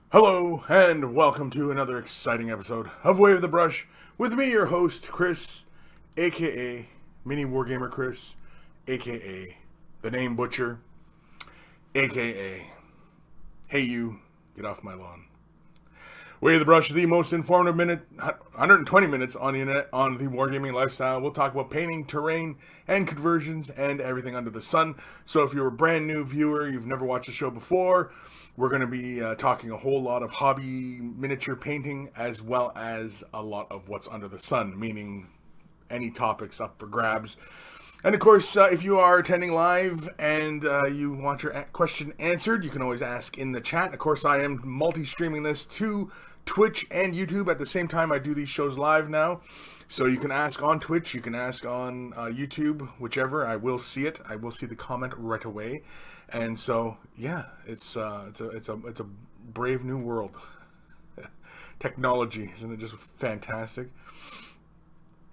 Hello, and welcome to another exciting episode of Wave the Brush with me, your host, Kris, aka Mini Wargamer Kris, aka The Name Butcher, aka Hey You, Get Off My Lawn. Wave the Brush, the most informative 120 minutes on the internet on the wargaming lifestyle. We'll talk about painting, terrain, and conversions, and everything under the sun. So if you're a brand new viewer, you've never watched the show before, we're going to be talking a whole lot of hobby miniature painting, as well as a lot of what's under the sun, meaning any topics up for grabs. And of course, if you are attending live and you want your question answered, you can always ask in the chat. Of course, I am multi-streaming this to Twitch and YouTube at the same time. I do these shows live now. So you can ask on Twitch, you can ask on YouTube, whichever. I will see it. I will see the comment right away. And so, yeah, it's a brave new world. Technology, isn't it just fantastic?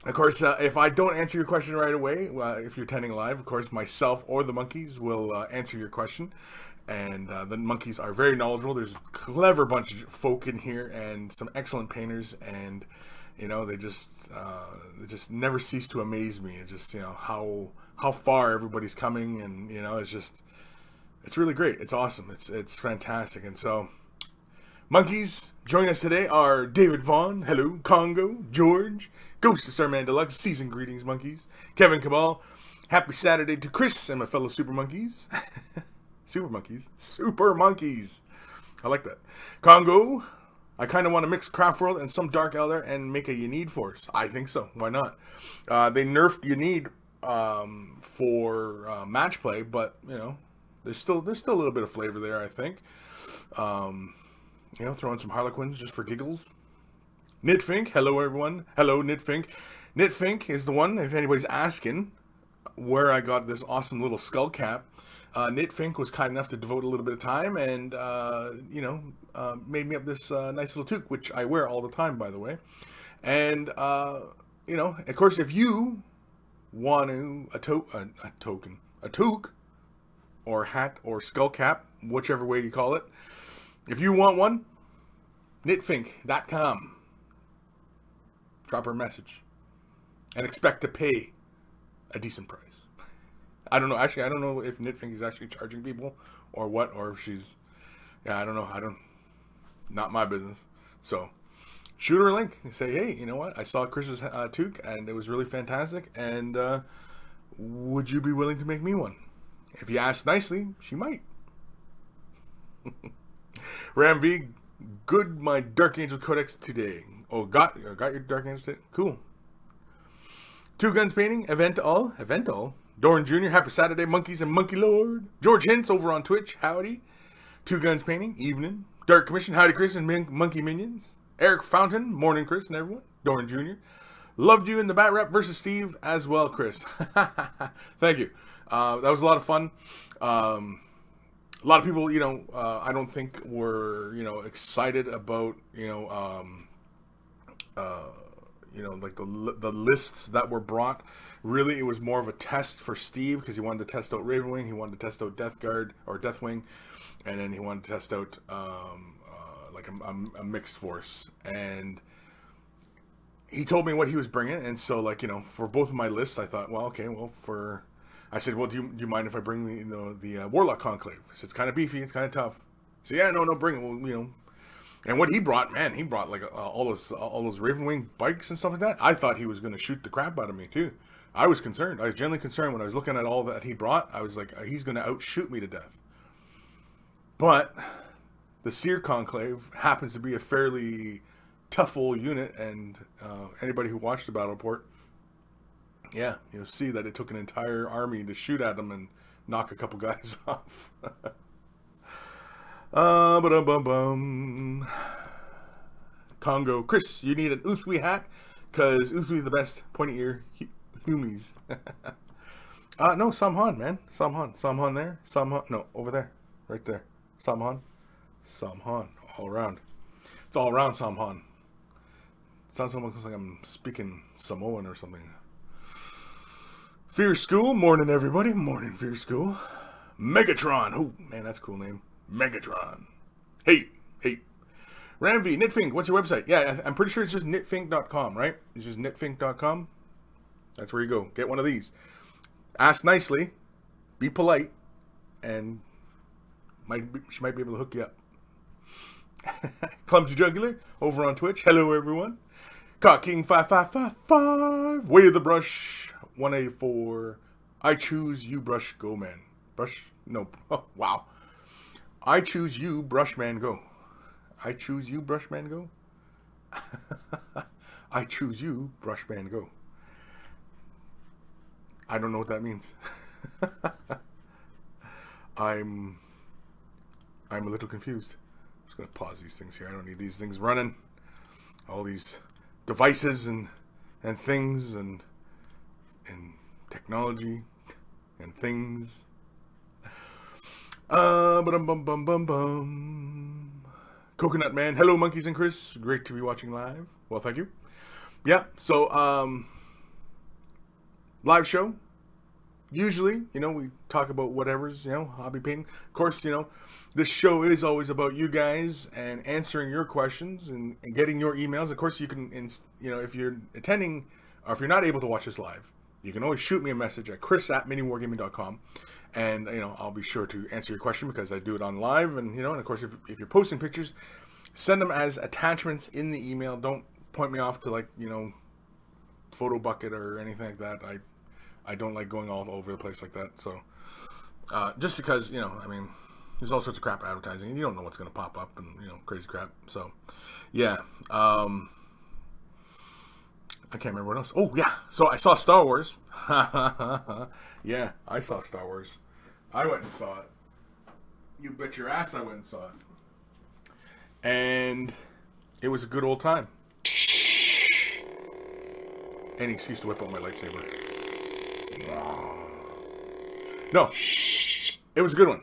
Of course, if I don't answer your question right away, if you're attending live, of course, myself or the monkeys will answer your question. And the monkeys are very knowledgeable. There's a clever bunch of folk in here and some excellent painters. And, you know, they just never cease to amaze me. It's just, you know, how far everybody's coming. And, you know, it's really great. It's awesome. It's fantastic. And so, monkeys, joining us today are David Vaughn, hello, Congo, George, Ghost of Starman Deluxe, season greetings, monkeys, Kevin Cabal, happy Saturday to Kris and my fellow super monkeys. Super monkeys. I like that. Congo, I kind of want to mix Craft World and some Dark Elder and make a You Need Force. I think so. Why not? They nerfed You Need for match play, but, you know, there's still a little bit of flavor there, I think. You know, throw in some Harlequins just for giggles. Knitfink, hello everyone. Hello, Knitfink. Knitfink is the one, if anybody's asking, where I got this awesome little skull cap. Knitfink was kind enough to devote a little bit of time and, you know, made me up this nice little toque, which I wear all the time, by the way. And, you know, of course, if you want to, a toque, or hat, or skull cap, whichever way you call it, if you want one, knitfink.com. Drop her a message. And expect to pay a decent price. I don't know. Actually, I don't know if Knitfink is actually charging people or what, or if she's, yeah, I don't know. Not my business. So, shoot her a link and say, hey, you know what? I saw Kris's toque and it was really fantastic. And would you be willing to make me one? If you ask nicely, she might. Ram V, good my Dark Angel Codex today. Oh, got your Dark Angel today? Cool. Two Guns Painting, Event all. Doran Jr., happy Saturday, monkeys and Monkey Lord. George Hintz over on Twitch, howdy. Two Guns Painting, evening. Dark Commission, howdy Kris and Monkey Minions. Eric Fountain, morning Kris and everyone. Doran Jr. Loved you in the Bat Rap versus Steve as well, Kris. Thank you. That was a lot of fun. A lot of people, you know, I don't think were, you know, excited about, you know, like the lists that were brought. Really, it was more of a test for Steve because he wanted to test out Ravenwing, he wanted to test out Death Guard or Deathwing, and then he wanted to test out like a mixed force. And he told me what he was bringing, and so, like, you know, for both of my lists, I thought, well, okay, well, I said, well, do you mind if I bring the Warlock Conclave? He said, it's kind of beefy, it's kind of tough. So yeah, no, bring it. Well, you know, and what he brought, man, he brought like all those Ravenwing bikes and stuff like that. I thought he was going to shoot the crap out of me too. I was concerned. I was genuinely concerned when I was looking at all that he brought. I was like, he's going to outshoot me to death. But the Seer Conclave happens to be a fairly tough old unit, and anybody who watched the Battle Report, yeah, you'll see that it took an entire army to shoot at them and knock a couple guys off. Ba-dum-bum-bum. Congo. Kris, you need an Uthwi hat? Because Uthwi the best pointy ear humies. No, Samhan, man. Samhan there. Samhan. No, over there. Right there. Samhan. All around. It's all around Samhan. Sounds almost like I'm speaking Samoan or something. Fear School. Morning, everybody. Morning, Fear School. Megatron. Oh, man, that's a cool name. Megatron. Hey. Ramvi, Knitfink, what's your website? Yeah, I'm pretty sure it's just knitfink.com, right? It's just knitfink.com. That's where you go. Get one of these. Ask nicely. Be polite. And she might be able to hook you up. Clumsy Jugular, over on Twitch. Hello, everyone. Cock King 5555. Way of the Brush 184. I choose you, Brush, go, man. Brush? No. Oh, wow. I choose you, Brushman, go. I choose you, Brushman, go. I choose you, Brushman, go. I don't know what that means. I'm a little confused. I'm just gonna pause these things here. I don't need these things running. All these devices and things and technology and things. Coconut Man. Hello, Monkeys and Kris. Great to be watching live. Well, thank you. Yeah, so, live show. Usually, we talk about whatever's, hobby painting. Of course, this show is always about you guys and answering your questions and getting your emails. Of course, you can, if you're attending or if you're not able to watch this live, you can always shoot me a message at kris@miniwargaming.com. And, I'll be sure to answer your question because I do it on live. And, and of course, if you're posting pictures, send them as attachments in the email. Don't point me off to, like, photo bucket or anything like that. I don't like going all over the place like that. So, just because, there's all sorts of crap advertising. And you don't know what's going to pop up and, crazy crap. So, yeah. I can't remember what else. Oh, yeah. So I saw Star Wars. Yeah, I saw Star Wars. I went and saw it. You bet your ass I went and saw it. And it was a good old time. Any excuse to whip out my lightsaber. No. It was a good one.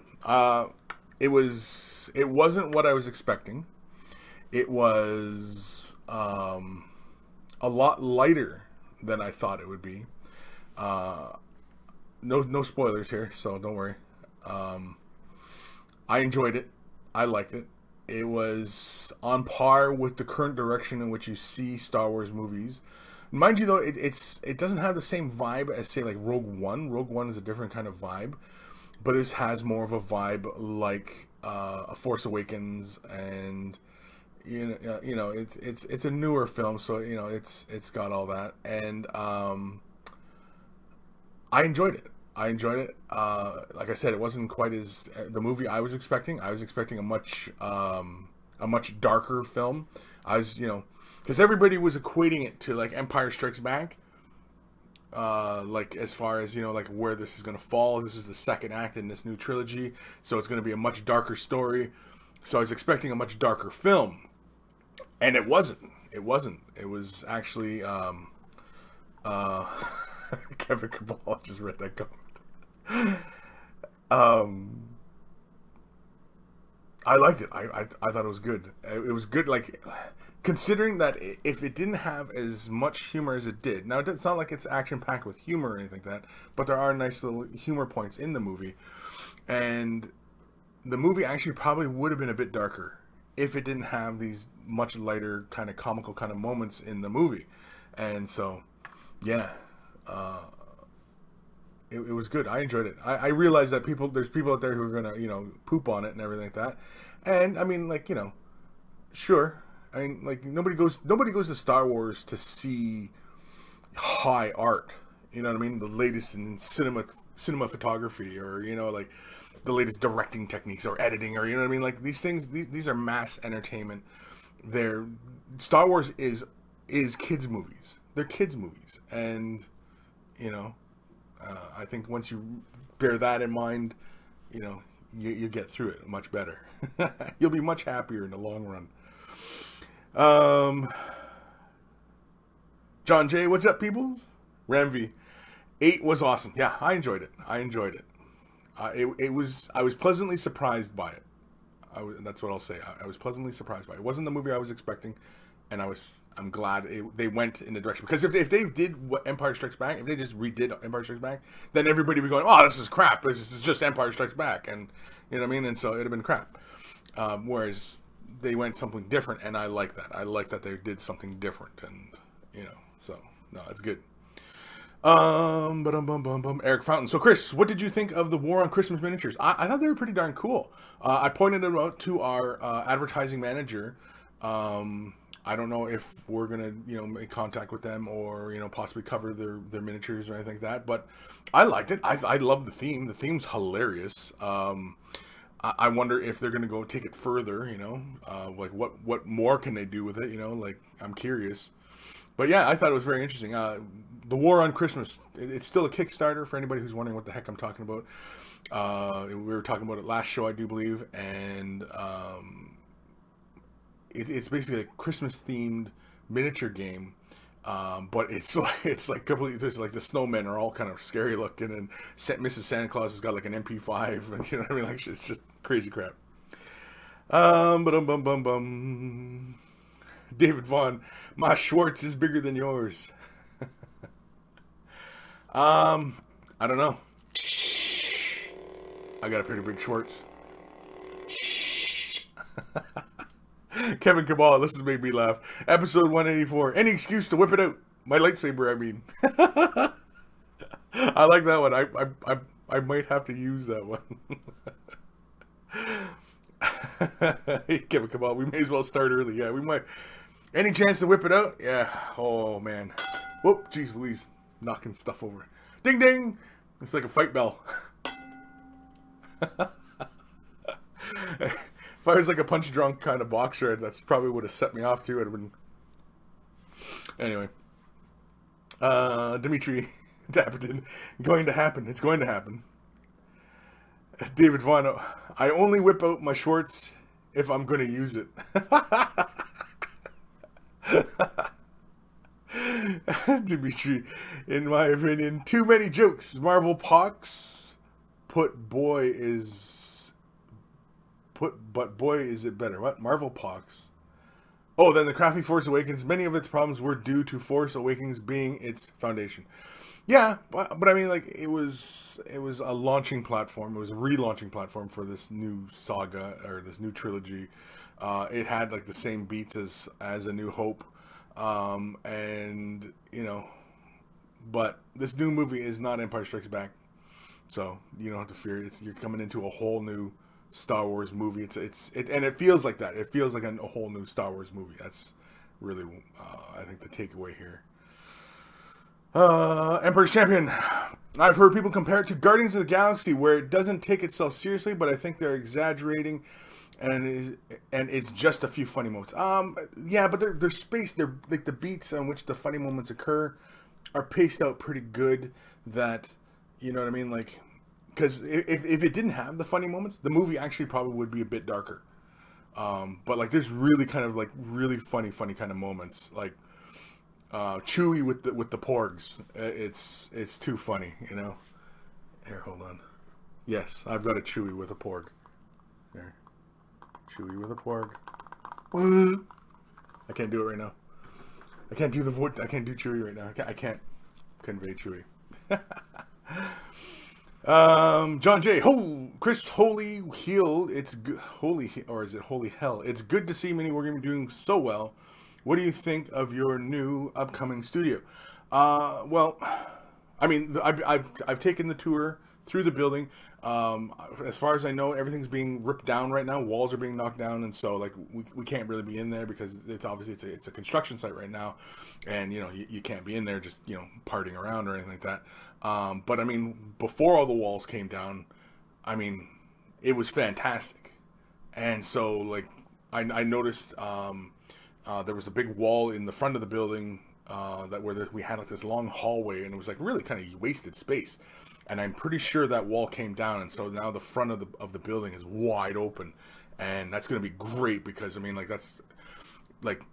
It wasn't what I was expecting. It was a lot lighter than I thought it would be. No spoilers here, so don't worry. I enjoyed it. I liked it. It was on par with the current direction in which you see Star Wars movies. Mind you, though, it doesn't have the same vibe as, say, like Rogue One. Rogue One is a different kind of vibe, but this has more of a vibe like A Force Awakens, and it's a newer film, so it's got all that, and I enjoyed it. Like I said, it wasn't quite as the movie I was expecting. I was expecting a much darker film. I was, because everybody was equating it to like Empire Strikes Back. Like as far as like where this is gonna fall. This is the second act in this new trilogy, so it's gonna be a much darker story. So I was expecting a much darker film, and it wasn't. It was actually Kevin Cabal just read that comment. I liked it. I thought it was good. It was good, like, considering that if it didn't have as much humor as it did. Now, it's not like it's action-packed with humor or anything like that, but there are nice little humor points in the movie. And the movie actually probably would have been a bit darker if it didn't have these much lighter, kind of comical kind of moments in the movie. And so, yeah, it was good. I enjoyed it. I realized that there's people out there who are gonna, poop on it and everything like that. And I mean, like, sure. I mean, like, nobody goes to Star Wars to see high art. You know what I mean? The latest in cinema photography, or like the latest directing techniques or editing, or you know what I mean? Like, these things, these are mass entertainment. Star Wars is kids movies. They're kids movies, and I think once you bear that in mind, you get through it much better. You'll be much happier in the long run. John J, what's up, peoples? Ramvi, 8 was awesome. Yeah, I enjoyed it. I was pleasantly surprised by it. That's what I'll say. I was pleasantly surprised by it. It wasn't the movie I was expecting, and I'm glad they went in the direction. Because if they did what Empire Strikes Back, if they just redid Empire Strikes Back, then everybody would be going, "Oh, this is crap. This is just Empire Strikes Back," and you know what I mean. And so it'd have been crap. Whereas they went something different, and I like that. I like that they did something different, and you know, so no, it's good. Eric Fountain. So, Chris, what did you think of the War on Christmas miniatures? I thought they were pretty darn cool. I pointed them out to our advertising manager. I don't know if we're gonna, make contact with them or possibly cover their miniatures or anything like that. But I liked it. I love the theme. The theme's hilarious. I wonder if they're gonna go take it further. Like what more can they do with it? Like I'm curious. But yeah, I thought it was very interesting. The War on Christmas, it's still a Kickstarter for anybody who's wondering what the heck I'm talking about. We were talking about it last show, I do believe, and it's basically a Christmas-themed miniature game. But it's like completely, there's like the snowmen are all kind of scary looking, and Mrs. Santa Claus has got like an MP5, and you know what I mean? Like, it's just crazy crap. David Vaughn, my Schwartz is bigger than yours. I don't know. I got a pretty big Schwartz. Kevin Cabal, this has made me laugh. Episode 184. Any excuse to whip it out. My lightsaber, I mean. I like that one. I might have to use that one. Kevin Cabal, we may as well start early. Yeah, we might. Any chance to whip it out? Yeah. Oh, man. Whoop, jeez Louise. Knocking stuff over. Ding, ding. It's like a fight bell. If I was like a punch drunk kind of boxer, that's probably would have set me off too. It would have been... Anyway. Dimitri Dapperton. Going to happen. It's going to happen. David Vaughn. I only whip out my Schwartz if I'm going to use it. Dimitri, in my opinion, too many jokes. Marvel Pox but boy is it better. What? Marvel Pox. Oh, then the crafty Force Awakens. Many of its problems were due to Force Awakens being its foundation. Yeah, but I mean, like, it was a launching platform. It was a relaunching platform for this new saga or this new trilogy. It had like the same beats as A New Hope. And but this new movie is not Empire Strikes Back, so you don't have to fear it. You're coming into a whole new Star Wars movie. And it feels like that. It feels like a whole new Star Wars movie. That's really, I think, the takeaway here. Emperor's Champion. I've heard people compare it to Guardians of the Galaxy, where it doesn't take itself seriously, but I think they're exaggerating. And it's just a few funny moments. Yeah, but they're spaced. They're like the beats on which the funny moments occur are paced out pretty good. That, you know what I mean? Like, because if it didn't have the funny moments, the movie actually probably would be a bit darker. But like, there's really kind of like really funny kind of moments. Like, Chewie with the porgs. It's too funny, Here, hold on. Yes, I've got a Chewie with a porg. There. Chewie with a porg. I can't do it right now. I can't do the voice. I can't do Chewie right now. I can't convey Chewie. John J. Chris Holy Healed. It's good. Or is it Holy Hell? It's good to see Mini Wargaming doing so well. What do you think of your new upcoming studio? Well, I mean, I've taken the tour through the building. As far as I know, everything's being ripped down right now. Walls are being knocked down, and so like we can't really be in there because it's obviously it's a construction site right now, and you can't be in there just partying around or anything like that. But I mean, before all the walls came down, I mean, it was fantastic, and so like I noticed there was a big wall in the front of the building we had like this long hallway, and it was like really kind of wasted space. and I'm pretty sure that wall came down, and so now the front of the building is wide open, and that's going to be great because I mean, like that's like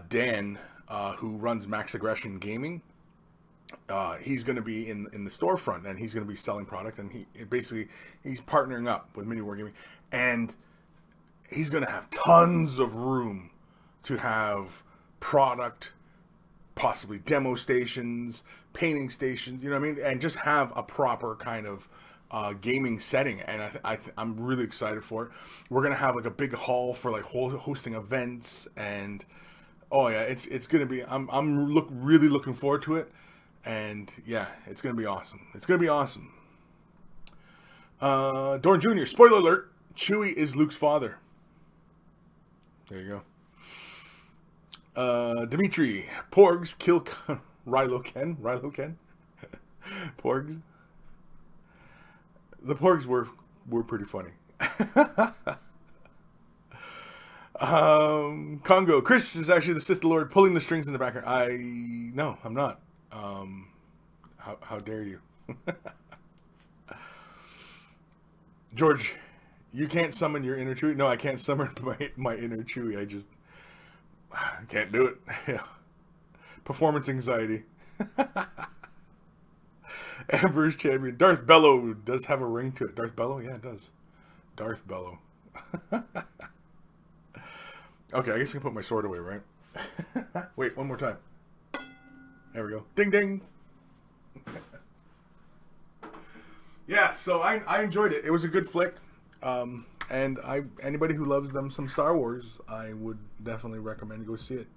Dan, who runs Max Aggression Gaming. He's going to be in the storefront, and he's going to be selling product, and he's partnering up with Mini Wargaming, and he's going to have tons of room to have product, possibly demo stations, painting stations, you know what I mean, and just have a proper kind of gaming setting. And I'm really excited for it. We're going to have like a big hall for like hosting events, and oh yeah, it's going to be. I'm really looking forward to it. And yeah, it's going to be awesome. It's going to be awesome. Dorn Jr., spoiler alert, Chewie is Luke's father. There you go. Dimitri, Porgs kill Rilo Ken. Porgs. The Porgs were pretty funny. Congo, Kris is actually the Sith Lord pulling the strings in the background. No, I'm not. How dare you? George, you can't summon your inner Chewie. No, I can't summon my inner Chewie. I can't do it. Yeah. Performance anxiety. Amber's champion. Darth Bello does have a ring to it. Darth Bello? Yeah, it does. Darth Bello. Okay, I guess I can put my sword away, right? Wait, one more time. There we go. Ding, ding. Yeah, so I enjoyed it. It was a good flick. And anybody who loves them some Star Wars, I would definitely recommend to go see it.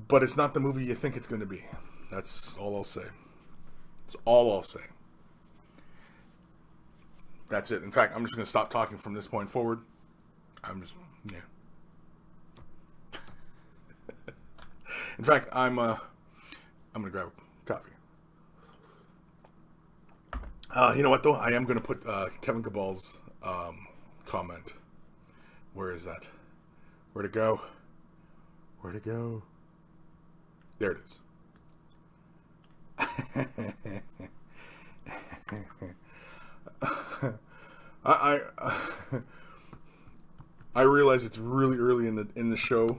But it's not the movie you think it's going to be. That's all I'll say. That's all I'll say. That's it. In fact, I'm just going to stop talking from this point forward. Yeah. In fact, I'm going to grab a coffee. You know what, though? I am going to put Kevin Cabal's comment. Where is that? Where'd it go? Where'd it go? There it is. I realize it's really early in the show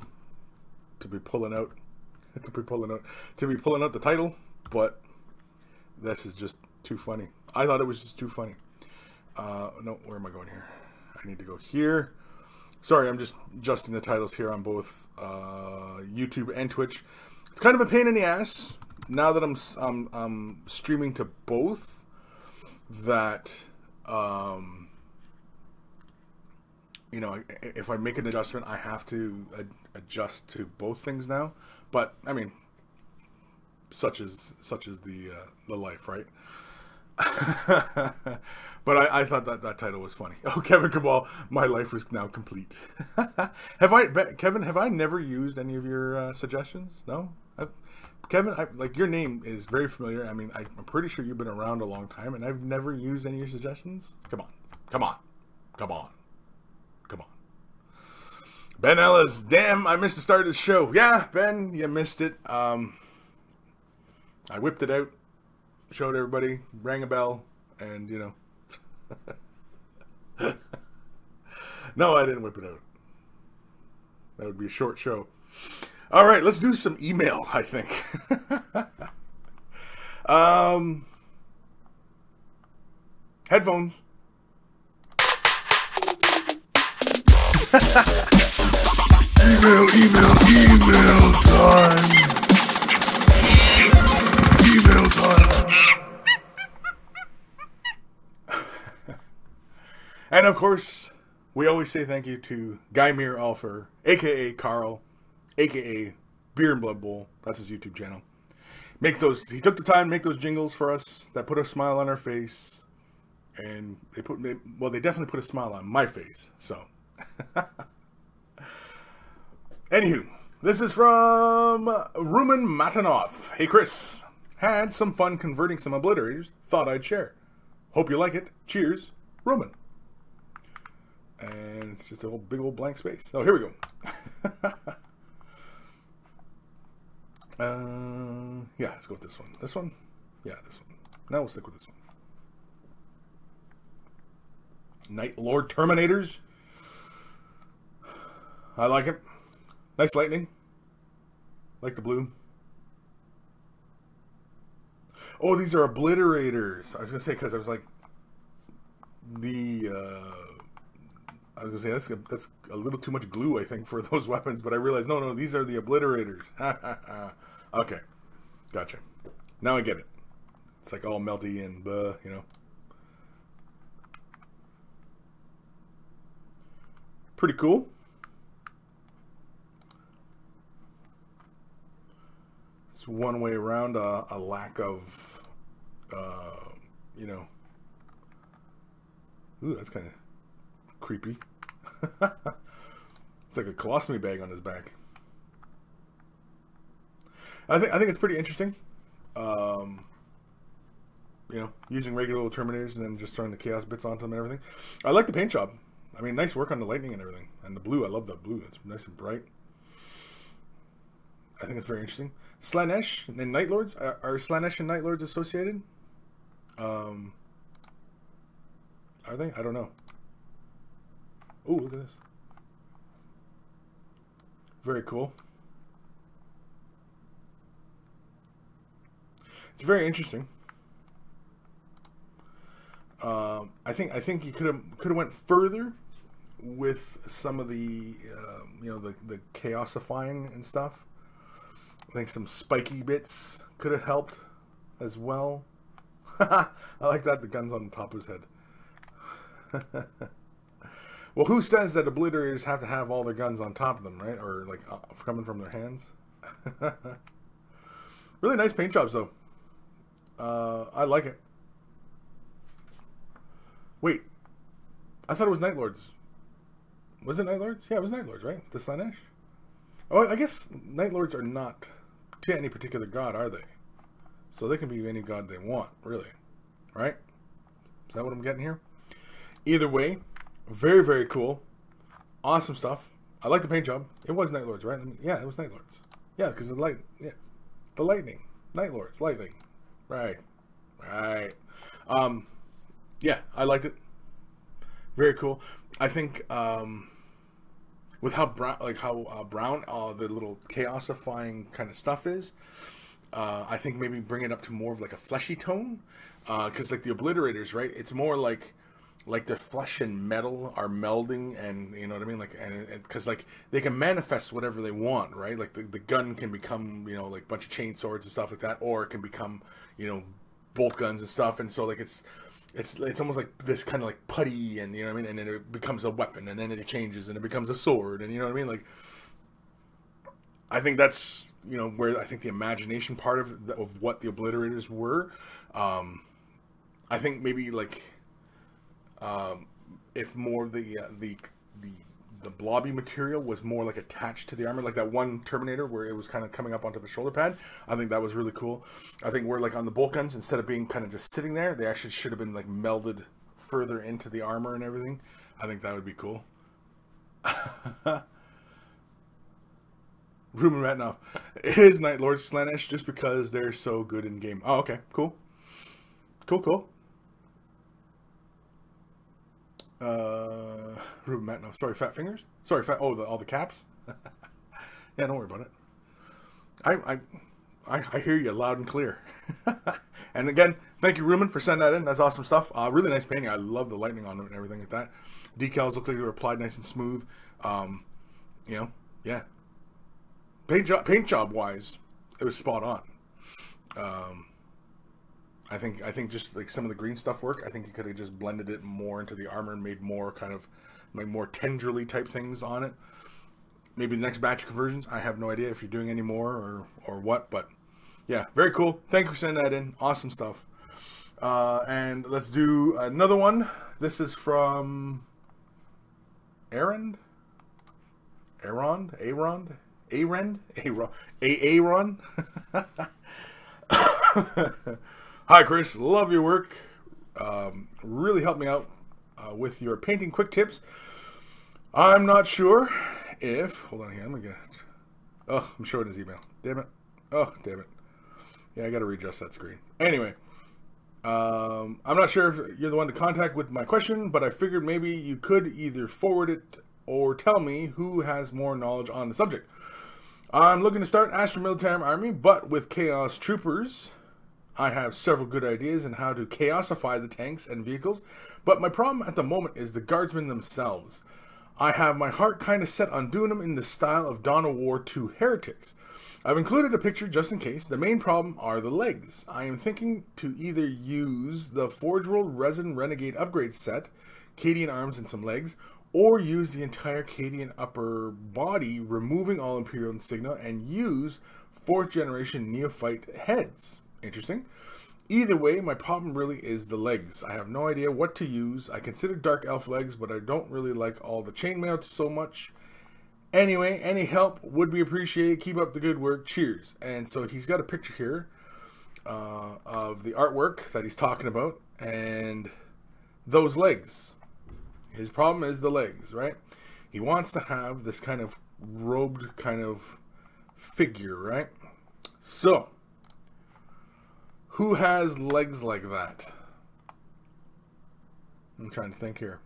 to be pulling out the title, but this is just too funny. I thought it was just too funny. No, where am I going here? I need to go here. Sorry, I'm just adjusting the titles here on both YouTube and Twitch. It's kind of a pain in the ass now that I'm streaming to both. That you know, if I make an adjustment, I have to adjust to both things now. But I mean, such is the life, right? But I thought that title was funny. Oh, Kevin Cabal, my life is now complete. Kevin, have I never used any of your suggestions? No? Kevin, like, your name is very familiar. I mean, I'm pretty sure you've been around a long time, and I've never used any of your suggestions. Come on. Ben Ellis, damn, I missed the start of the show. Yeah, Ben, you missed it. I whipped it out, showed everybody, rang a bell, and, you know. No, I didn't whip it out. That would be a short show. All right, let's do some email, I think. Headphones. Email time. Email time. And of course, we always say thank you to Guymere Alfer, aka Carl, aka Beer and Blood Bowl. That's his YouTube channel. He took the time to make those jingles for us that put a smile on our face. And they definitely put a smile on my face. So, anywho, this is from Rumen Matanov. Hey Kris, had some fun converting some obliterators. Thought I'd share. Hope you like it. Cheers, Rumen. And it's just a big old blank space. Oh, here we go. Yeah, let's go with this one. This one? Yeah, this one. Now we'll stick with this one. Night Lord Terminators. I like it. Nice lightning. Like the blue. Oh, these are obliterators. I was gonna say, because I was like, I was gonna say that's a little too much glue, I think, for those weapons, but I realized no, these are the obliterators. Okay, gotcha. Now I get it. It's like all melty and you know. Pretty cool. It's one way around a lack of, you know. Ooh, that's kind of creepy. It's like a colostomy bag on his back. I think it's pretty interesting. You know, using regular little Terminators and then just throwing the chaos bits onto them and everything. I like the paint job. I mean, nice work on the lightning and everything. And the blue, I love the blue. It's nice and bright. I think it's very interesting. Slaanesh and Night Lords. Are Slaanesh and Night Lords associated? Are they? I don't know. Oh, look at this. Very cool. It's very interesting. I think you could have went further with some of the you know, the chaosifying and stuff. I think some spiky bits could have helped as well. I like that, the gun's on the top of his head. Well, who says that obliterators have to have all their guns on top of them, right? Or like coming from their hands? Really nice paint jobs, though. I like it. Wait, I thought it was Night Lords. Was it Night Lords? Yeah, it was Night Lords, right? The Slaanesh? Oh, I guess Night Lords are not to any particular god, are they? So they can be any god they want, really. Right? Is that what I'm getting here? Either way, very, very cool. Awesome stuff. I like the paint job. It was Night Lords, right? Yeah, it was Night Lords. Yeah, because the light, yeah. The lightning. Night Lords, lightning. Right. Right. Yeah, I liked it. Very cool. I think with how brown, the little chaosifying kind of stuff is, I think maybe bring it up to more of like a fleshy tone, because like the obliterators, right? It's more like the flesh and metal are melding, and you know what I mean, like, and because like they can manifest whatever they want, right? Like the gun can become, you know, like a bunch of chain swords and stuff like that, or it can become, you know, bolt guns and stuff, and so like it's almost like this kind of like putty, and you know what I mean, and then it becomes a weapon, and then it changes and it becomes a sword, and you know what I mean, like I think that's, you know, where I think the imagination part of what the obliterators were. I think maybe like if more of the blobby material was more like attached to the armor, like that one Terminator where it was kind of coming up onto the shoulder pad. I think that was really cool. I think we're like on the bolt guns, instead of being kind of just sitting there, they actually should have been like melded further into the armor and everything. I think that would be cool. Ruben Ratnoff. It is Night Lord Slaanesh just because they're so good in game. Oh, okay. Cool. Cool. Ruben Matno. Sorry, fat fingers. Sorry, fat. Oh, all the caps. Yeah, don't worry about it. I hear you loud and clear. And again, thank you, Ruben, for sending that in. That's awesome stuff. Really nice painting. I love the lightning on it and everything like that. Decals look like they were applied nice and smooth. You know, yeah. Paint job wise, it was spot on. I think just like some of the green stuff work. I think you could have just blended it more into the armor and made more kind of like more tendrily type things on it. Maybe the next batch of conversions. I have no idea if you're doing any more or what, but yeah, very cool. Thank you for sending that in. Awesome stuff. And let's do another one. This is from Aaron. Hi, Chris. Love your work. Really helped me out with your painting quick tips. I'm not sure if... Hold on here. I'm showing his email. Damn it. Oh, damn it. Yeah, I got to readjust that screen. Anyway, I'm not sure if you're the one to contact with my question, but I figured maybe you could either forward it or tell me who has more knowledge on the subject. I'm looking to start Astro Militarum Army, but with Chaos Troopers, I have several good ideas on how to chaosify the tanks and vehicles, but my problem at the moment is the guardsmen themselves. I have my heart kind of set on doing them in the style of Dawn of War 2 Heretics. I've included a picture just in case. The main problem are the legs. I am thinking to either use the Forge World Resin Renegade upgrade set, Cadian arms and some legs, or use the entire Cadian upper body, removing all Imperial insignia, and use 4th generation Neophyte heads. Interesting. Either way, my problem really is the legs. I have no idea what to use. I consider Dark Elf legs, but I don't really like all the chainmail so much. Anyway, any help would be appreciated. Keep up the good work. Cheers. And so he's got a picture here of the artwork that he's talking about and those legs. His problem is the legs, right? He wants to have this kind of robed kind of figure, right? So, who has legs like that? I'm trying to think here.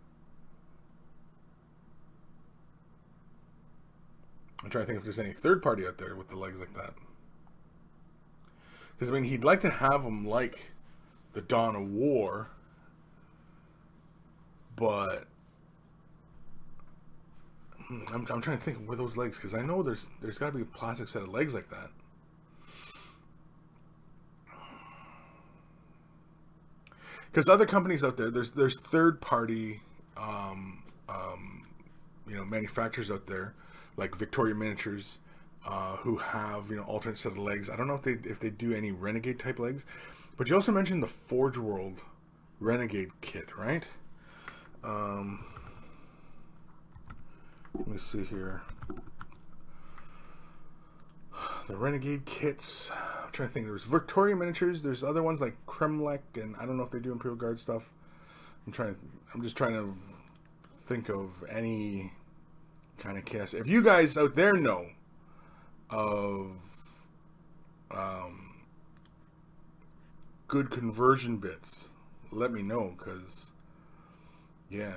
I'm trying to think if there's any third party out there with the legs like that. Because, I mean, he'd like to have them like the Dawn of War, but I'm trying to think where those legs, because I know there's got to be a plastic set of legs like that. Because other companies out there, there's third party, manufacturers out there, like Victoria Miniatures, who have alternate set of legs. I don't know if they do any Renegade type legs, but you also mentioned the Forge World Renegade kit, right? Let me see here. The Renegade kits. I'm trying to think. There's Victoria Miniatures. There's other ones like Kremlech, and I don't know if they do Imperial Guard stuff. I'm just trying to think of any kind of cast. If you guys out there know of good conversion bits, let me know, because yeah,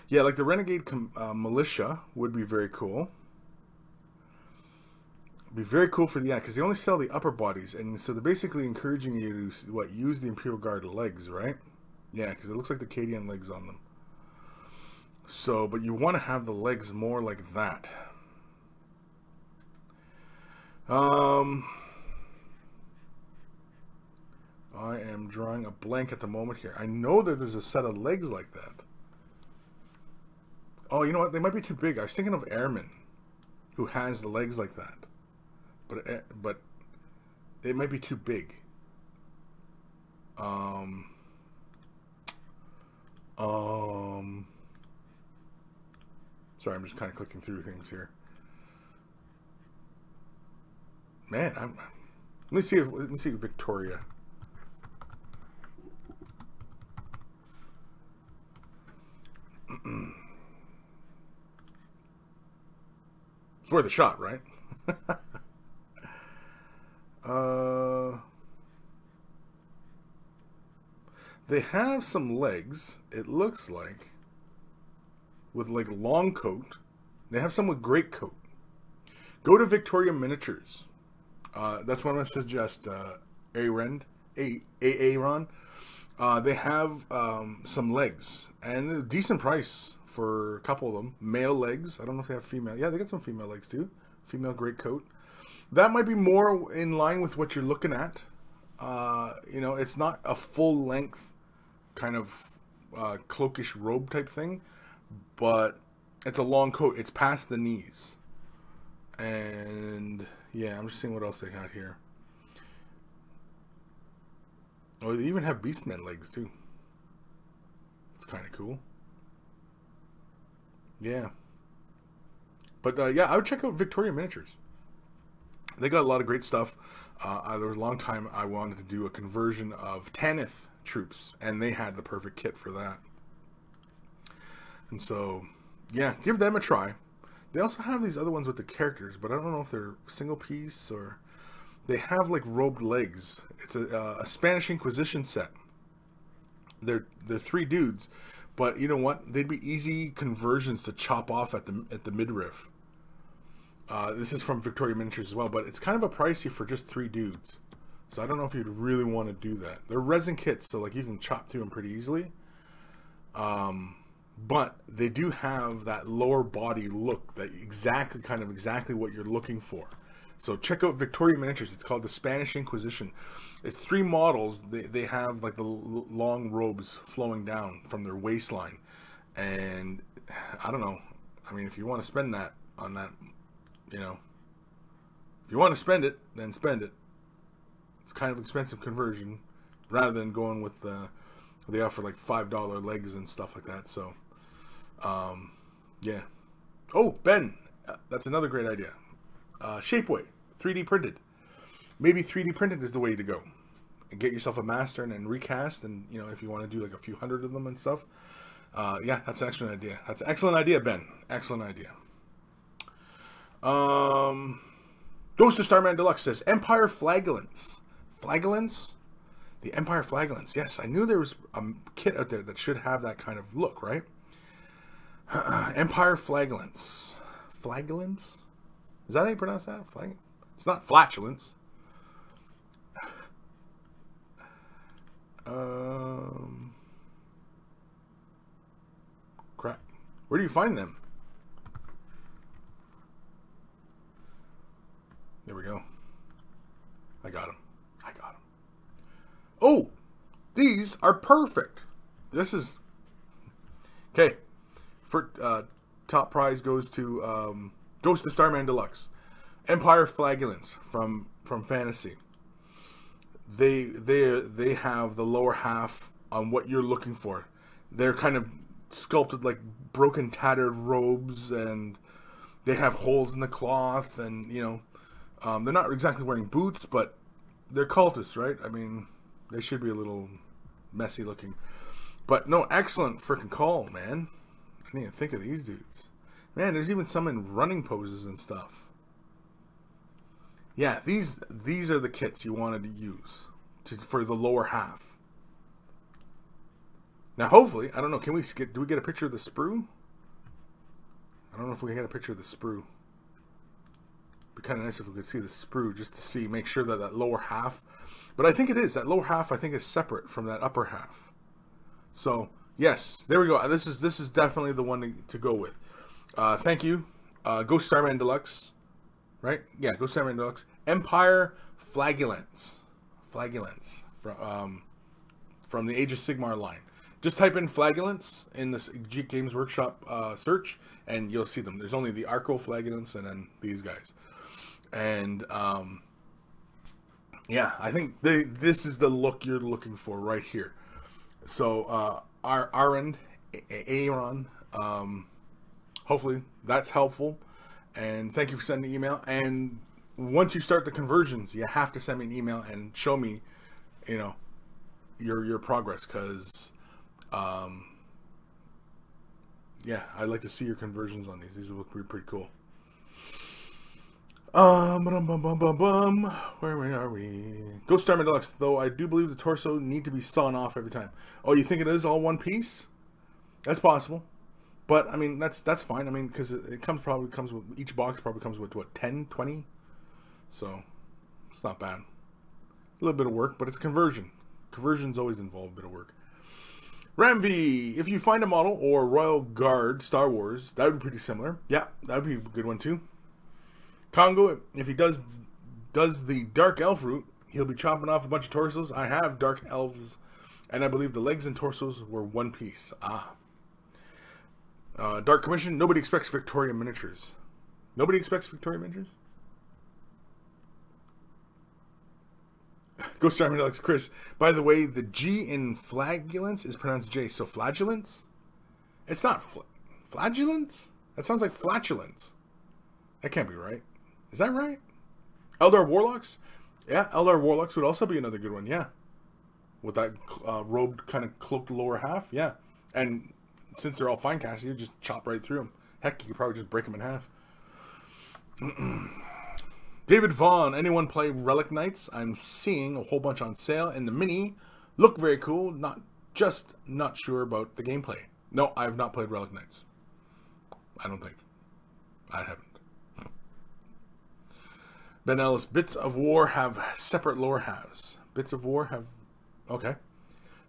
like the Renegade Militia would be very cool. Be very cool for because they only sell the upper bodies, and so they're basically encouraging you to use the Imperial Guard legs, right? Yeah, because it looks like the Cadian legs on them. So, but you want to have the legs more like that. I am drawing a blank at the moment here. I know that there's a set of legs like that. Oh, you know what? They might be too big. I was thinking of Airman, who has the legs like that. But it might be too big. Sorry, I'm just kind of clicking through things here. Man, let me see Victoria. It's worth a shot, right? They have some legs, it looks like, with like long coat. They have some with great coat. Go to Victoria Miniatures. That's what I'm going to suggest. Aaron. They have some legs, and a decent price for a couple of them. Male legs. I don't know if they have female. Yeah, they got some female legs too. Female great coat. That might be more in line with what you're looking at. It's not a full length kind of cloakish robe type thing, but it's a long coat. It's past the knees. And yeah, I'm just seeing what else they got here. Oh, they even have Beastman legs too. It's kind of cool. Yeah. But yeah, I would check out Victoria Miniatures. They got a lot of great stuff. There was a long time I wanted to do a conversion of Tanith troops, and they had the perfect kit for that. And so, yeah, give them a try. They also have these other ones with the characters, but I don't know if they're single piece or they have like robed legs. It's a Spanish Inquisition set. They're 3 dudes, but you know what? They'd be easy conversions to chop off at the midriff. This is from Victoria Miniatures as well, but it's kind of a pricey for just 3 dudes. So I don't know if you'd really want to do that. They're resin kits, so like you can chop through them pretty easily. But they do have that lower body look that exactly what you're looking for. So check out Victoria Miniatures. It's called the Spanish Inquisition. It's 3 models. They have like the long robes flowing down from their waistline. And I don't know. I mean, if you want to spend that on that, you know, if you want to spend it, then spend it. It's kind of expensive conversion rather than going with they offer like $5 legs and stuff like that. So, yeah. Oh, Ben, that's another great idea. Shapeweigh, 3D printed. Maybe 3D printed is the way to go. And get yourself a master and then recast, and you know, if you want to do like a few hundred of them and stuff. Yeah, that's an excellent idea. That's an excellent idea, Ben. Excellent idea. Ghost of Starman Deluxe says Empire Flagellants. Flagellants? The Empire Flagellants. Yes, I knew there was a kit out there that should have that kind of look, right? Empire Flagellants. Flagellants? Is that how you pronounce that? It's not flatulence. Crap. Where do you find them? There we go. I got them. Oh, these are perfect. This is okay. For top prize goes to Ghost of Starman Deluxe, Empire Flagellants from Fantasy. They have the lower half on what you're looking for. They're kind of sculpted like broken, tattered robes, and they have holes in the cloth, and you know, they're not exactly wearing boots, but they're cultists, right? I mean, they should be a little messy looking. But no, excellent freaking call, man. I didn't even think of these dudes. Man, there's even some in running poses and stuff. Yeah, these are the kits you wanted to use for the lower half. Now, hopefully, I don't know, do we get a picture of the sprue? I don't know if we can get a picture of the sprue. It'd be kind of nice if we could see the sprue, just to make sure that that lower half, but I think it is, that lower half I think is separate from that upper half. So yes, there we go. This is definitely the one to go with. Thank you, Ghost Starman Deluxe, right? Yeah, Ghost Starman Deluxe, Empire Flagellants from the Age of Sigmar line. Just type in Flagellants in this Geek Games Workshop search, and you'll see them. There's only the Arco Flagellants and then these guys. And yeah, I think this is the look you're looking for right here. So Aaron, hopefully that's helpful, and thank you for sending the email. And once you start the conversions, you have to send me an email and show me, you know, your progress, because yeah, I'd like to see your conversions on these. These look pretty cool. Where are we? Ghost Starman Deluxe, though I do believe the torso need to be sawn off every time. Oh, you think it is all one piece? That's possible. But I mean, that's fine. I mean, because it probably comes with, each box probably comes with what, 10, 20? So it's not bad. A little bit of work, but it's conversion. Conversions always involve a bit of work. Ramvi, if you find a model or Royal Guard Star Wars, that would be pretty similar. Yeah, that would be a good one too. Congo, if he does the Dark Elf route, he'll be chopping off a bunch of torsos. I have Dark Elves, and I believe the legs and torsos were one piece. Dark Commission, nobody expects Victoria Miniatures. Nobody expects Victoria Miniatures? Ghost Starman Deluxe, Chris. By the way, the G in flagellants is pronounced J, so flagellants? It's not flagellants? That sounds like flatulence. That can't be right. Is that right? Eldar Warlocks? Yeah, Eldar Warlocks would also be another good one, yeah. With that robed, kind of cloaked lower half, yeah. And since they're all fine cast, you just chop right through them. Heck, you could probably just break them in half. David Vaughn, anyone play Relic Knights? I'm seeing a whole bunch on sale, and the mini look very cool. Not sure about the gameplay. No, I have not played Relic Knights. I don't think. I haven't. Ben Ellis, Bits of War have separate lore halves. Bits of War have... Okay.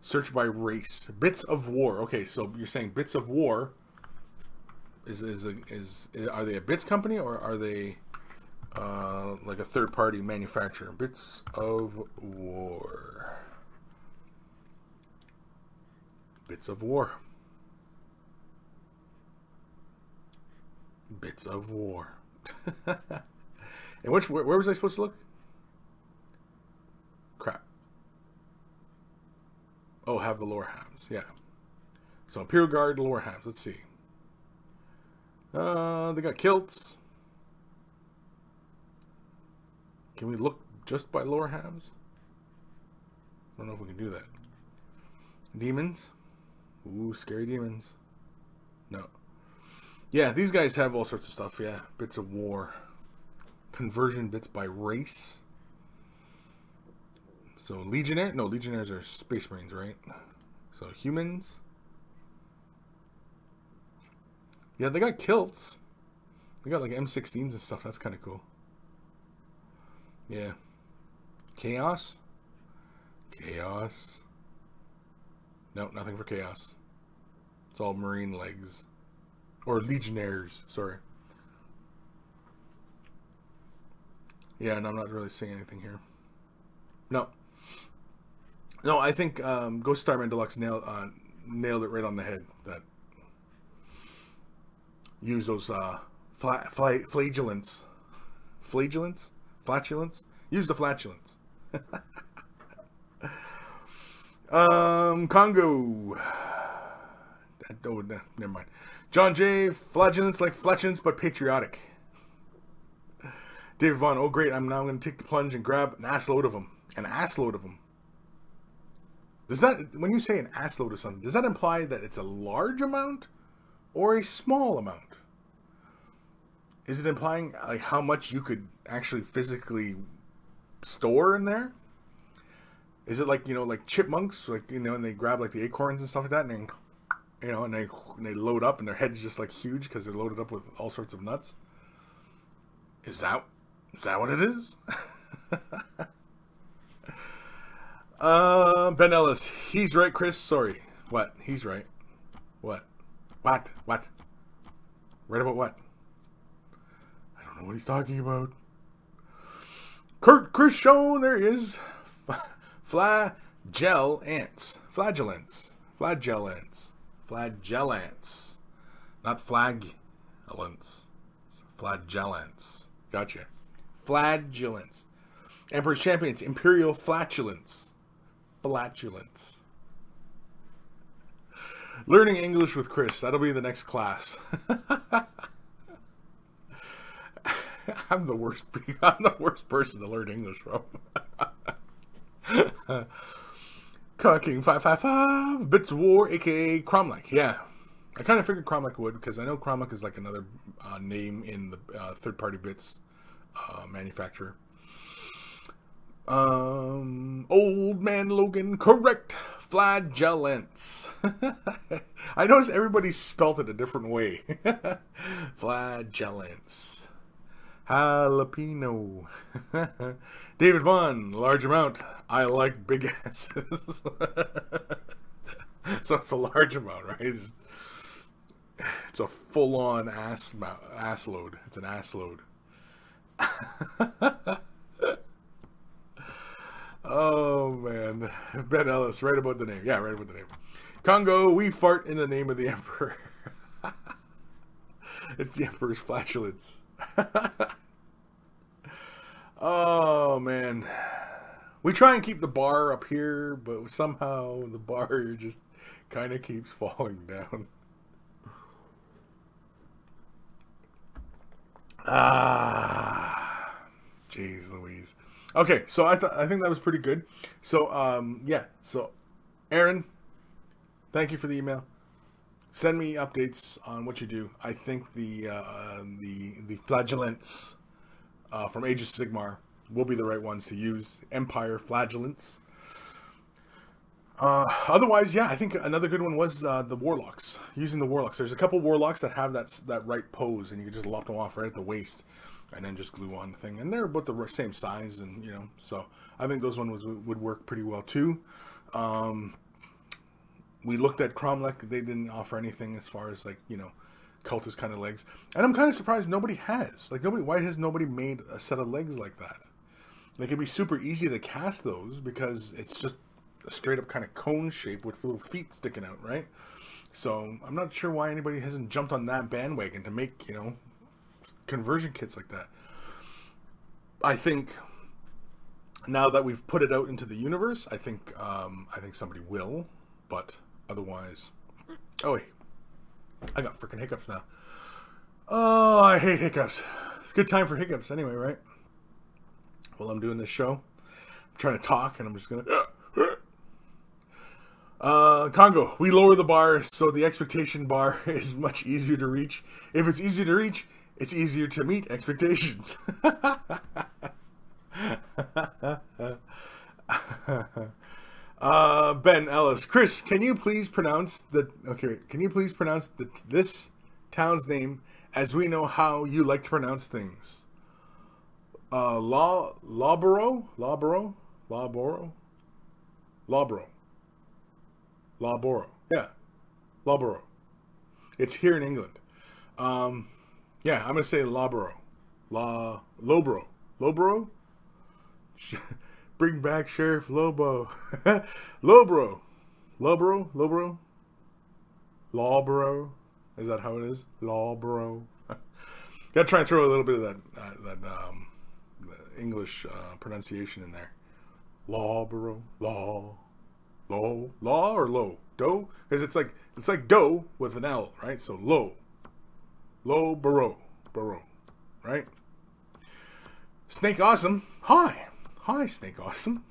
Search by race. Bits of War. Okay, so you're saying Bits of War are they a bits company, or are they like a third-party manufacturer? Bits of War. Bits of War. Bits of War. And where was I supposed to look? Crap. Oh, have the lore halves. Yeah. So Imperial Guard lore halves. Let's see. They got kilts. Can we look just by lore halves? I don't know if we can do that. Demons. Ooh, scary demons. No. Yeah, these guys have all sorts of stuff. Yeah, Bits of War. Conversion bits by race. So Legionnaire? No, Legionnaires are Space Marines, right? So humans. Yeah, they got kilts. They got like M16s and stuff. That's kind of cool. Yeah. Chaos? Chaos. No, nothing for Chaos. It's all Marine legs. Or Legionnaires, sorry. Yeah, and I'm not really seeing anything here. No. No, I think Ghost Starman Deluxe nailed it right on the head. That use those flagellants. Flagellants? Flatulence? Use the flatulence. Congo. Oh, never mind. John J. Flagellants like flatulence, but patriotic. David Vaughn. Oh, great. I'm now going to take the plunge and grab an assload of them. An assload of them. Does that, when you say an assload of something, does that imply that it's a large amount or a small amount? Is it implying like how much you could actually physically store in there? Is it like, you know, like chipmunks, like, you know, and they grab like the acorns and stuff like that, and then, you know, and they load up, and their head's just like huge because they're loaded up with all sorts of nuts? Is that what it is? Ben Ellis, he's right, Chris. Sorry. What? He's right. What? What? Right about what? I don't know what he's talking about. Chris Show, there he is. Flagellants. Flagellants. Not flagellants. Flagellants. Gotcha. Flagellants. Emperor's Champions. Imperial Flatulence. Flatulence. Learning English with Chris. That'll be the next class. I'm the worst person to learn English from. King 555 Bits of War, aka Cromlech. Yeah, I kind of figured Cromlech would, because I know Cromlech is like another name in the third-party bits manufacturer. Old Man Logan, correct. Flagellants. I noticed everybody spelt it a different way. Flagellants. Jalapeno. David Vaughn, large amount. I like big asses. So it's a large amount, right? It's a full-on ass load. It's an ass load. Oh, man. Ben Ellis, right about the name. Yeah, right about the name. Congo, we fart in the name of the Emperor. It's the Emperor's flatulence. Oh, man. We try and keep the bar up here, but somehow the bar just kind of keeps falling down. Jeez Louise. Okay, so I think that was pretty good. So yeah. So Aaron, thank you for the email. Send me updates on what you do. I think the flagellants from Age of Sigmar will be the right ones to use. Empire Flagellants. Otherwise, yeah, I think another good one was the Warlocks. Using the Warlocks. There's a couple Warlocks that have that right pose, and you can just lop them off right at the waist, and then just glue on the thing. And they're about the same size, and so I think those ones would work pretty well too. We looked at Cromlech. They didn't offer anything as far as cultist kind of legs, and I'm kind of surprised nobody has. Why has nobody made a set of legs like that? It'd be super easy to cast those because it's just a straight up kind of cone shape with little feet sticking out, right? So I'm not sure why anybody hasn't jumped on that bandwagon to make conversion kits like that. I think now that we've put it out into the universe, I think somebody will, but otherwise, oh wait, I got freaking hiccups now. Oh, I hate hiccups. It's a good time for hiccups anyway, right? While I'm doing this show, I'm trying to talk, and I'm just gonna. Congo, we lower the bar so the expectation bar is much easier to reach. If it's easier to reach, it's easier to meet expectations. Ben Ellis, Kris, can you please pronounce this town's name as we know how you like to pronounce things? Lawborough. Yeah. Lawborough. It's here in England. Yeah, I'm going to say Lawborough. Lowborough. Lowborough? Bring back Sheriff Lobo. Lowborough. Lowborough. Lawborough. Is that how it is? Lawborough. Gotta try and throw a little bit of that English pronunciation in there. Lawborough. Law or low? Dough? Because it's like dough with an L, right? So Lowborough. Right? Snake Awesome. Hi, Snake Awesome.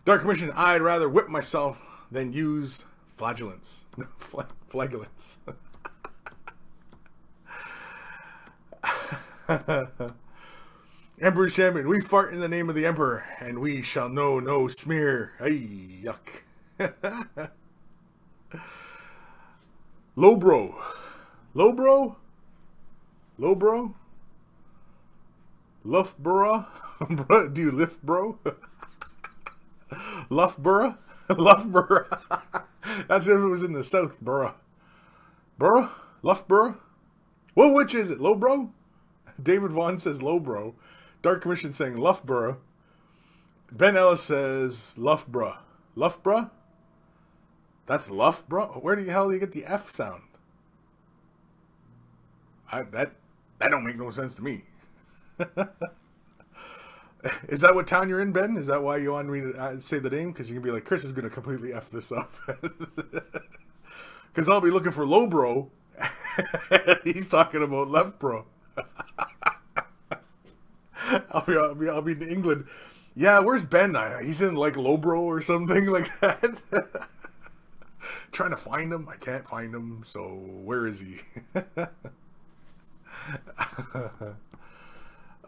Dark Commission, I'd rather whip myself than use flagellants. Flagellants. Emperor's Champion, we fart in the name of the Emperor, and we shall know no smear. Ay, yuck. Lowbrow. Loughborough? Do you lift, bro? Loughborough? That's if it was in the South, borough. Loughborough? Well, which is it? Lowbro? David Vaughn says Lowbro. Dark Commission saying Loughborough. Ben Ellis says Loughborough. Loughborough? That's Loughborough? Where the hell do you get the F sound? That don't make no sense to me. Is that what town you're in, Ben? Is that why you want me to say the name? Because you can be like, Kris is going to completely F this up. Because I'll be looking for Lowbro. He's talking about Loughborough. I'll be in England. Yeah, where's Ben? He's in Lowbro or something like that. Trying to find him. I can't find him. So where is he?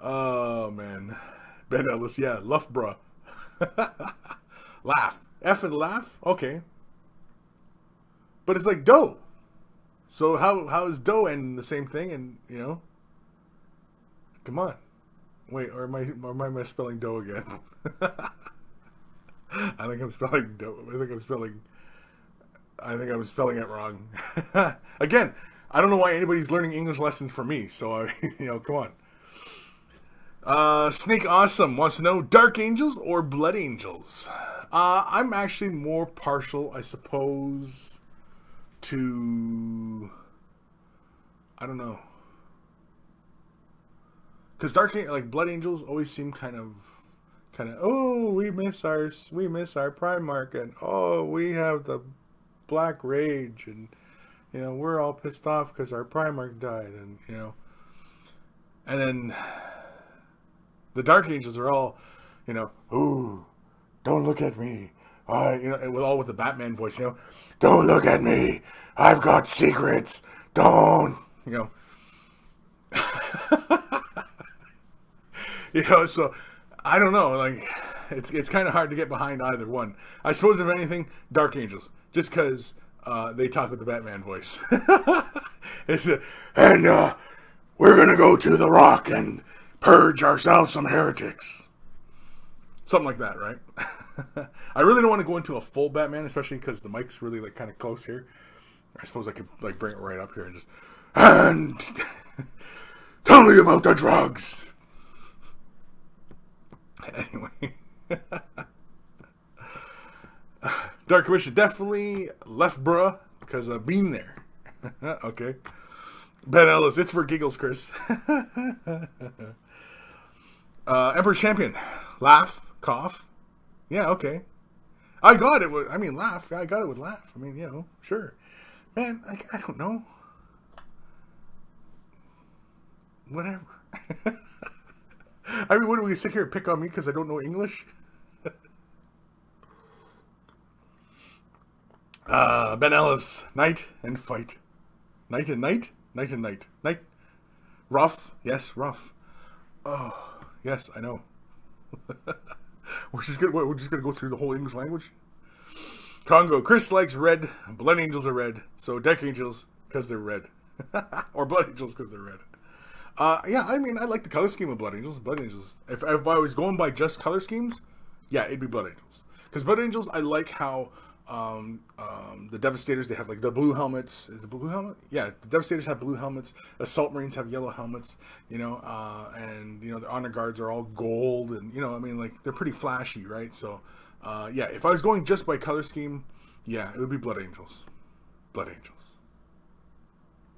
Oh man, Ben Ellis. Yeah, Loughborough. Laugh. F and laugh. Okay. But it's like dough. So how is dough and the same thing? And come on. Wait, or am I misspelling dough again? I think I'm spelling dough. I think I'm spelling it wrong. Again, I don't know why anybody's learning English lessons from me. So come on. Snake Awesome wants to know Dark Angels or Blood Angels. I'm actually more partial, I suppose, to I don't know. Because Blood Angels always seem kind of, oh, we miss our Primarch, and oh, we have the Black Rage, and we're all pissed off because our Primarch died, and and then the Dark Angels are all, ooh, don't look at me, and with the Batman voice, don't look at me, I've got secrets, don't, So I don't know. Like, it's kind of hard to get behind either one. I suppose if anything, Dark Angels, just because they talk with the Batman voice. And we're gonna go to the Rock and purge ourselves some heretics. Something like that, right? I really don't want to go into a full Batman, especially because the mic's really like kind of close here. I suppose I could like bring it right up here and just and tell me about the drugs. Anyway, Dark Commission definitely left, bruh, because I've been there. Okay. Ben Ellis, it's for giggles, Chris. Emperor Champion, laugh, cough. Yeah, okay. I got it with, laugh. I got it with laugh. I mean, sure. Man, I don't know. Whatever. I mean, what do we sit here and pick on me because I don't know English? Ben Ellis, night and fight. Night and night? Night and night. Night. Rough. Yes, rough. Oh, yes, I know. We're just gonna go through the whole English language. Congo. Chris likes red. Blood Angels are red. So Deck Angels because they're red. Or Blood Angels because they're red. Yeah, I mean, I like the color scheme of Blood Angels. Blood Angels. If I was going by just color schemes, yeah, it'd be Blood Angels. Because Blood Angels, I like how the Devastators, they have like the blue helmets. Is the blue helmet? Yeah, the Devastators have blue helmets. Assault Marines have yellow helmets. And their honor guards are all gold, and like they're pretty flashy, right? So, yeah, if I was going just by color scheme, yeah, it would be Blood Angels. Blood Angels.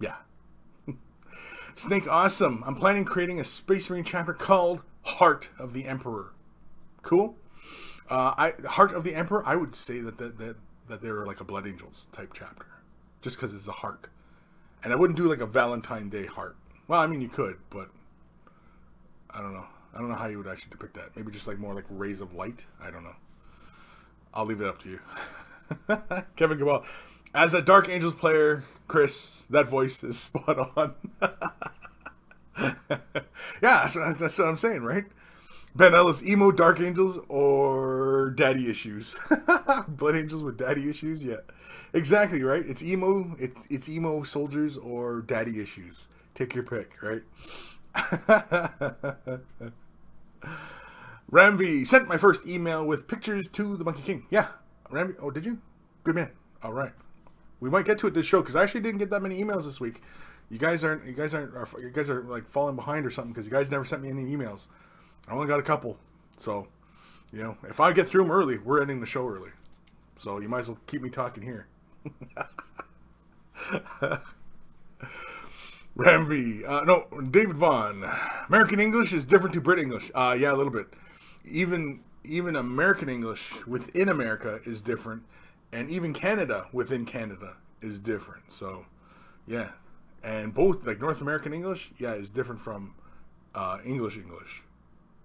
Yeah. Snake Awesome. I'm planning creating a Space Marine chapter called Heart of the Emperor. Cool. Heart of the Emperor, I would say that they're like a Blood Angels type chapter, just because it's a heart, and I wouldn't do like a Valentine Day heart. Well, I mean you could, but I don't know. I don't know how you would actually depict that. Maybe just like more like rays of light. I don't know. I'll leave it up to you. Kevin Cabal, as a Dark Angels player, Chris, that voice is spot on. Yeah, that's what I'm saying, right? Ben Ellis, emo Dark Angels or daddy issues? Blood Angels with daddy issues? Yeah, exactly, right? It's emo. It's emo soldiers or daddy issues. Take your pick, right? Ramvi sent my first email with pictures to the Monkey King. Yeah, Ramvi. Oh, did you? Good man. All right. We might get to it this show because I actually didn't get that many emails this week. You guys are like falling behind or something because you guys never sent me any emails. I only got a couple. So, if I get through them early, we're ending the show early. So you might as well keep me talking here. Ramvi. No, David Vaughn. American English is different to Brit English. Yeah, a little bit. Even American English within America is different. And even Canada within Canada is different. So, yeah. And both, like North American English, yeah, is different from English.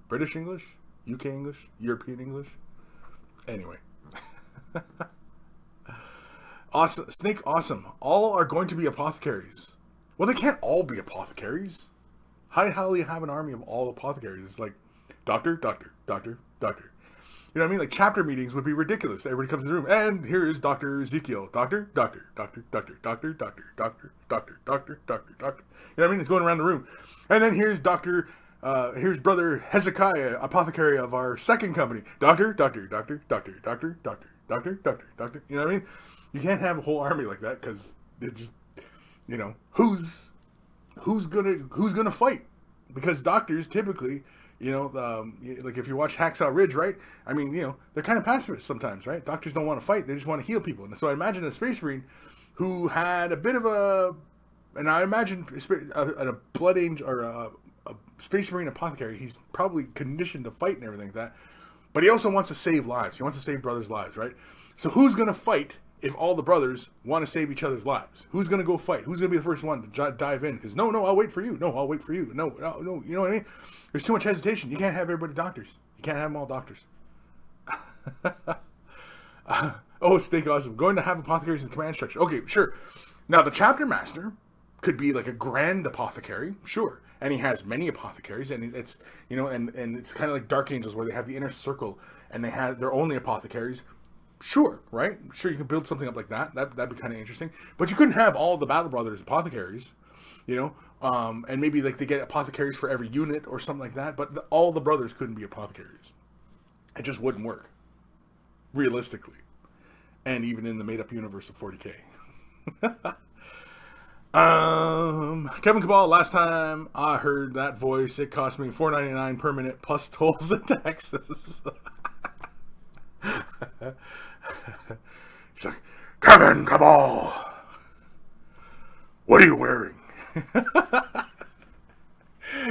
British English, UK English, European English. Anyway. Awesome. Snake Awesome. All are going to be apothecaries. Well, they can't all be apothecaries. How the hell do you have an army of all apothecaries? It's like, doctor. You know what I mean? Like, chapter meetings would be ridiculous. Everybody comes in the room, and here is Dr. Ezekiel. Doctor. You know what I mean? It's going around the room. And then here's here's Brother Hezekiah, apothecary of our second company. Doctor. You know what I mean? You can't have a whole army like that because it just, who's gonna fight? Because doctors typically, like if you watch Hacksaw Ridge, right? I mean, they're kind of pacifists sometimes, right? Doctors don't want to fight; they just want to heal people. And so I imagine a Space Marine who had a bit of and I imagine a Blood Angel or a Space Marine apothecary, he's probably conditioned to fight and everything like that. But he also wants to save lives. He wants to save brothers' lives, right? So who's going to fight if all the brothers want to save each other's lives? Who's going to go fight? Who's going to be the first one to dive in? Because no, I'll wait for you. No, I'll wait for you. No, you know what I mean? There's too much hesitation. You can't have everybody doctors. You can't have them all doctors. Snake Awesome. Going to have apothecaries in command structure. Okay, sure. Now, the chapter master could be like a grand apothecary, sure. And he has many apothecaries, and it's, you know, and it's kind of like Dark Angels where they have the inner circle and they're only apothecaries. Sure, right? Sure, you can build something up like that. That'd be kind of interesting. But you couldn't have all the Battle Brothers apothecaries, you know? And maybe like they get apothecaries for every unit or something like that. But all the brothers couldn't be apothecaries. It just wouldn't work, realistically. And even in the made-up universe of 40K. Kevin Cabal, last time I heard that voice, it cost me $4.99 per minute plus tolls and taxes. He's like, Kevin Cabal, what are you wearing?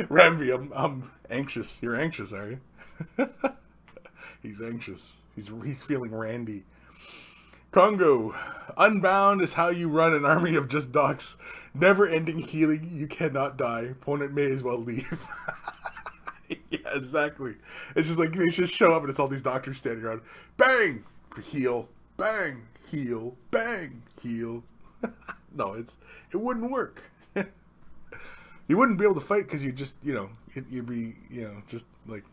Ramvi, I'm anxious. You're anxious, are you? He's anxious. He's feeling randy. Congo, Unbound is how you run an army of just docs. Never-ending healing. You cannot die. Opponent may as well leave. Yeah, exactly. It's just like they just show up and it's all these doctors standing around. Bang! Heal. Bang! Heal. Bang! Heal. No, it wouldn't work. You wouldn't be able to fight because you just, you know, you'd be, you know, just like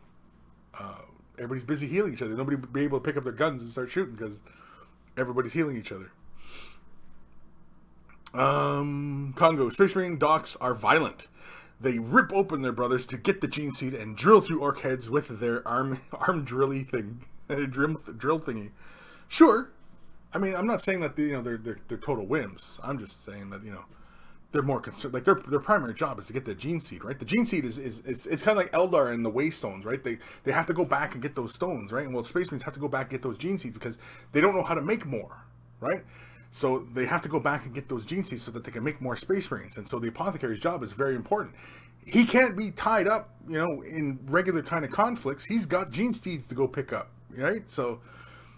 everybody's busy healing each other. Nobody would be able to pick up their guns and start shooting because everybody's healing each other. Congo, Space Marine docs are violent. They rip open their brothers to get the gene seed and drill through orc heads with their arm drilly thing, drill thingy. Sure, I mean I'm not saying that they're total wimps. I'm just saying that they're more concerned. Like their primary job is to get the gene seed, right? The gene seed is it's kind of like Eldar and the Waystones, right? They have to go back and get those stones, right? And well, Space Marines have to go back and get those gene seeds because they don't know how to make more, right? So they have to go back and get those gene seeds so that they can make more Space Marines. And so the apothecary's job is very important. He can't be tied up, in regular kind of conflicts. He's got gene seeds to go pick up, right? So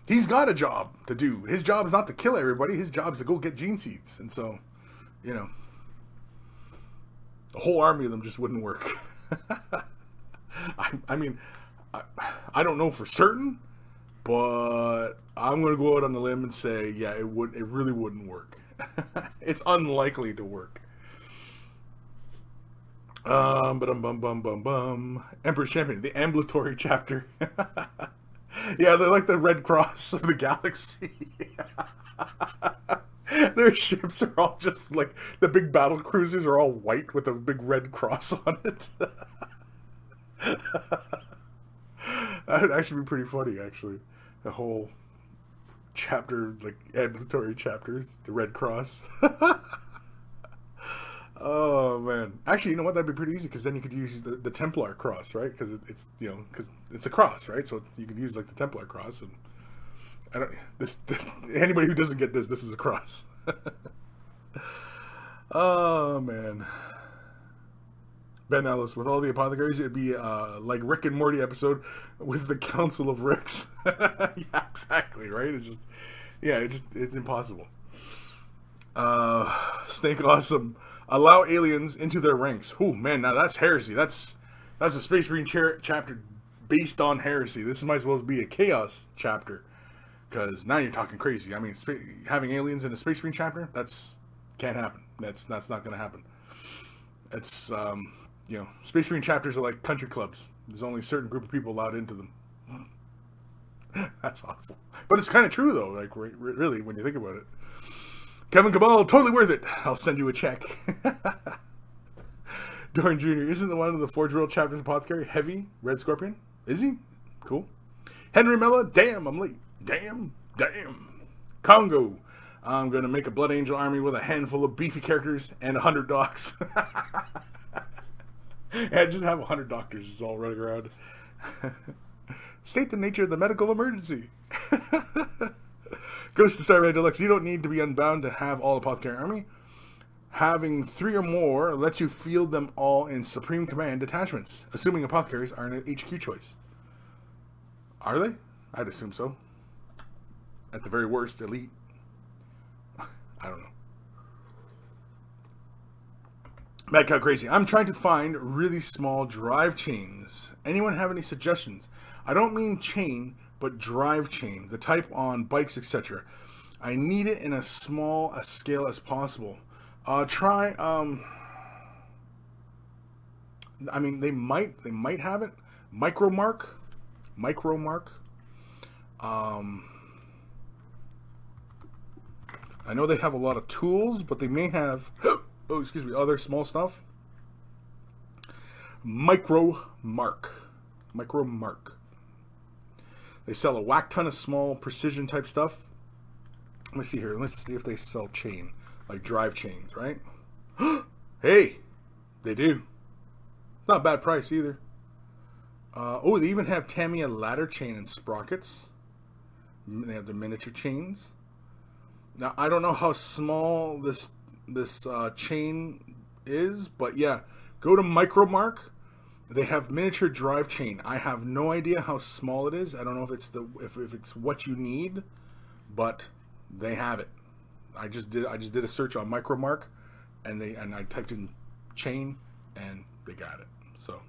he's got a job to do. His job is not to kill everybody. His job is to go get gene seeds. And so, the whole army of them just wouldn't work. I mean, I don't know for certain, but I'm going to go out on the limb and say, yeah, it really wouldn't work. It's unlikely to work. Emperor's Champion, the ambulatory chapter. Yeah, they're like the Red Cross of the galaxy. Their ships are all just like the big battle cruisers are all white with a big red cross on it. That would actually be pretty funny, actually. The whole chapter, like ambulatory chapter, the Red Cross. Oh man! Actually, you know what? That'd be pretty easy because then you could use the Templar cross, right? Because it's because it's a cross, right? So you could use like the Templar cross, and I don't. This anybody who doesn't get this is a cross. Oh man! Ben Ellis, with all the apothecaries, it'd be like Rick and Morty episode with the Council of Ricks. Yeah, exactly, right? It's just, it's impossible. Snake Awesome. Allow aliens into their ranks. Oh man, now that's heresy. That's a Space Marine chapter based on heresy. This might as well be a Chaos chapter, because now you're talking crazy. I mean, having aliens in a Space Marine chapter, can't happen. That's not going to happen. It's Space Marine chapters are like country clubs. There's only a certain group of people allowed into them. That's awful, but it's kind of true though. Like really, when you think about it. Kevin Cabal, totally worth it. I'll send you a check. Dorian Jr. Isn't the one of the Forge World chapters apothecary heavy Red Scorpion? Is he? Cool. Henry Mella, damn, I'm late. Damn. Congo, I'm going to make a Blood Angel army with a handful of beefy characters and 100 docs. And just have 100 doctors just all running around. State the nature of the medical emergency. Ghost of Starman Deluxe, you don't need to be unbound to have all Apothecary Army. Having 3 or more lets you field them all in Supreme Command detachments, assuming Apothecaries are an HQ choice. Are they? I'd assume so. At the very worst, elite. I don't know. Mad Cow Crazy, I'm trying to find really small drive chains. Anyone have any suggestions? I don't mean chain, but drive chain, the type on bikes, etc. I need it in as small a scale as possible. Try. I mean, they might have it. Micromark. I know they have a lot of tools, but they may have, oh, excuse me, other small stuff. Micromark. They sell a whack ton of small precision type stuff. Let me see here. Let's see if they sell chain, like drive chains, right? Hey, they do. Not a bad price either. Oh, they even have Tamiya ladder chain and sprockets. They have the miniature chains. Now, I don't know how small this chain is, but yeah, go to Micromark. They have miniature drive chain. I have no idea how small it is. I don't know if it's if it's what you need, but they have it. I just did a search on Micromark, and I typed in chain, and they got it. So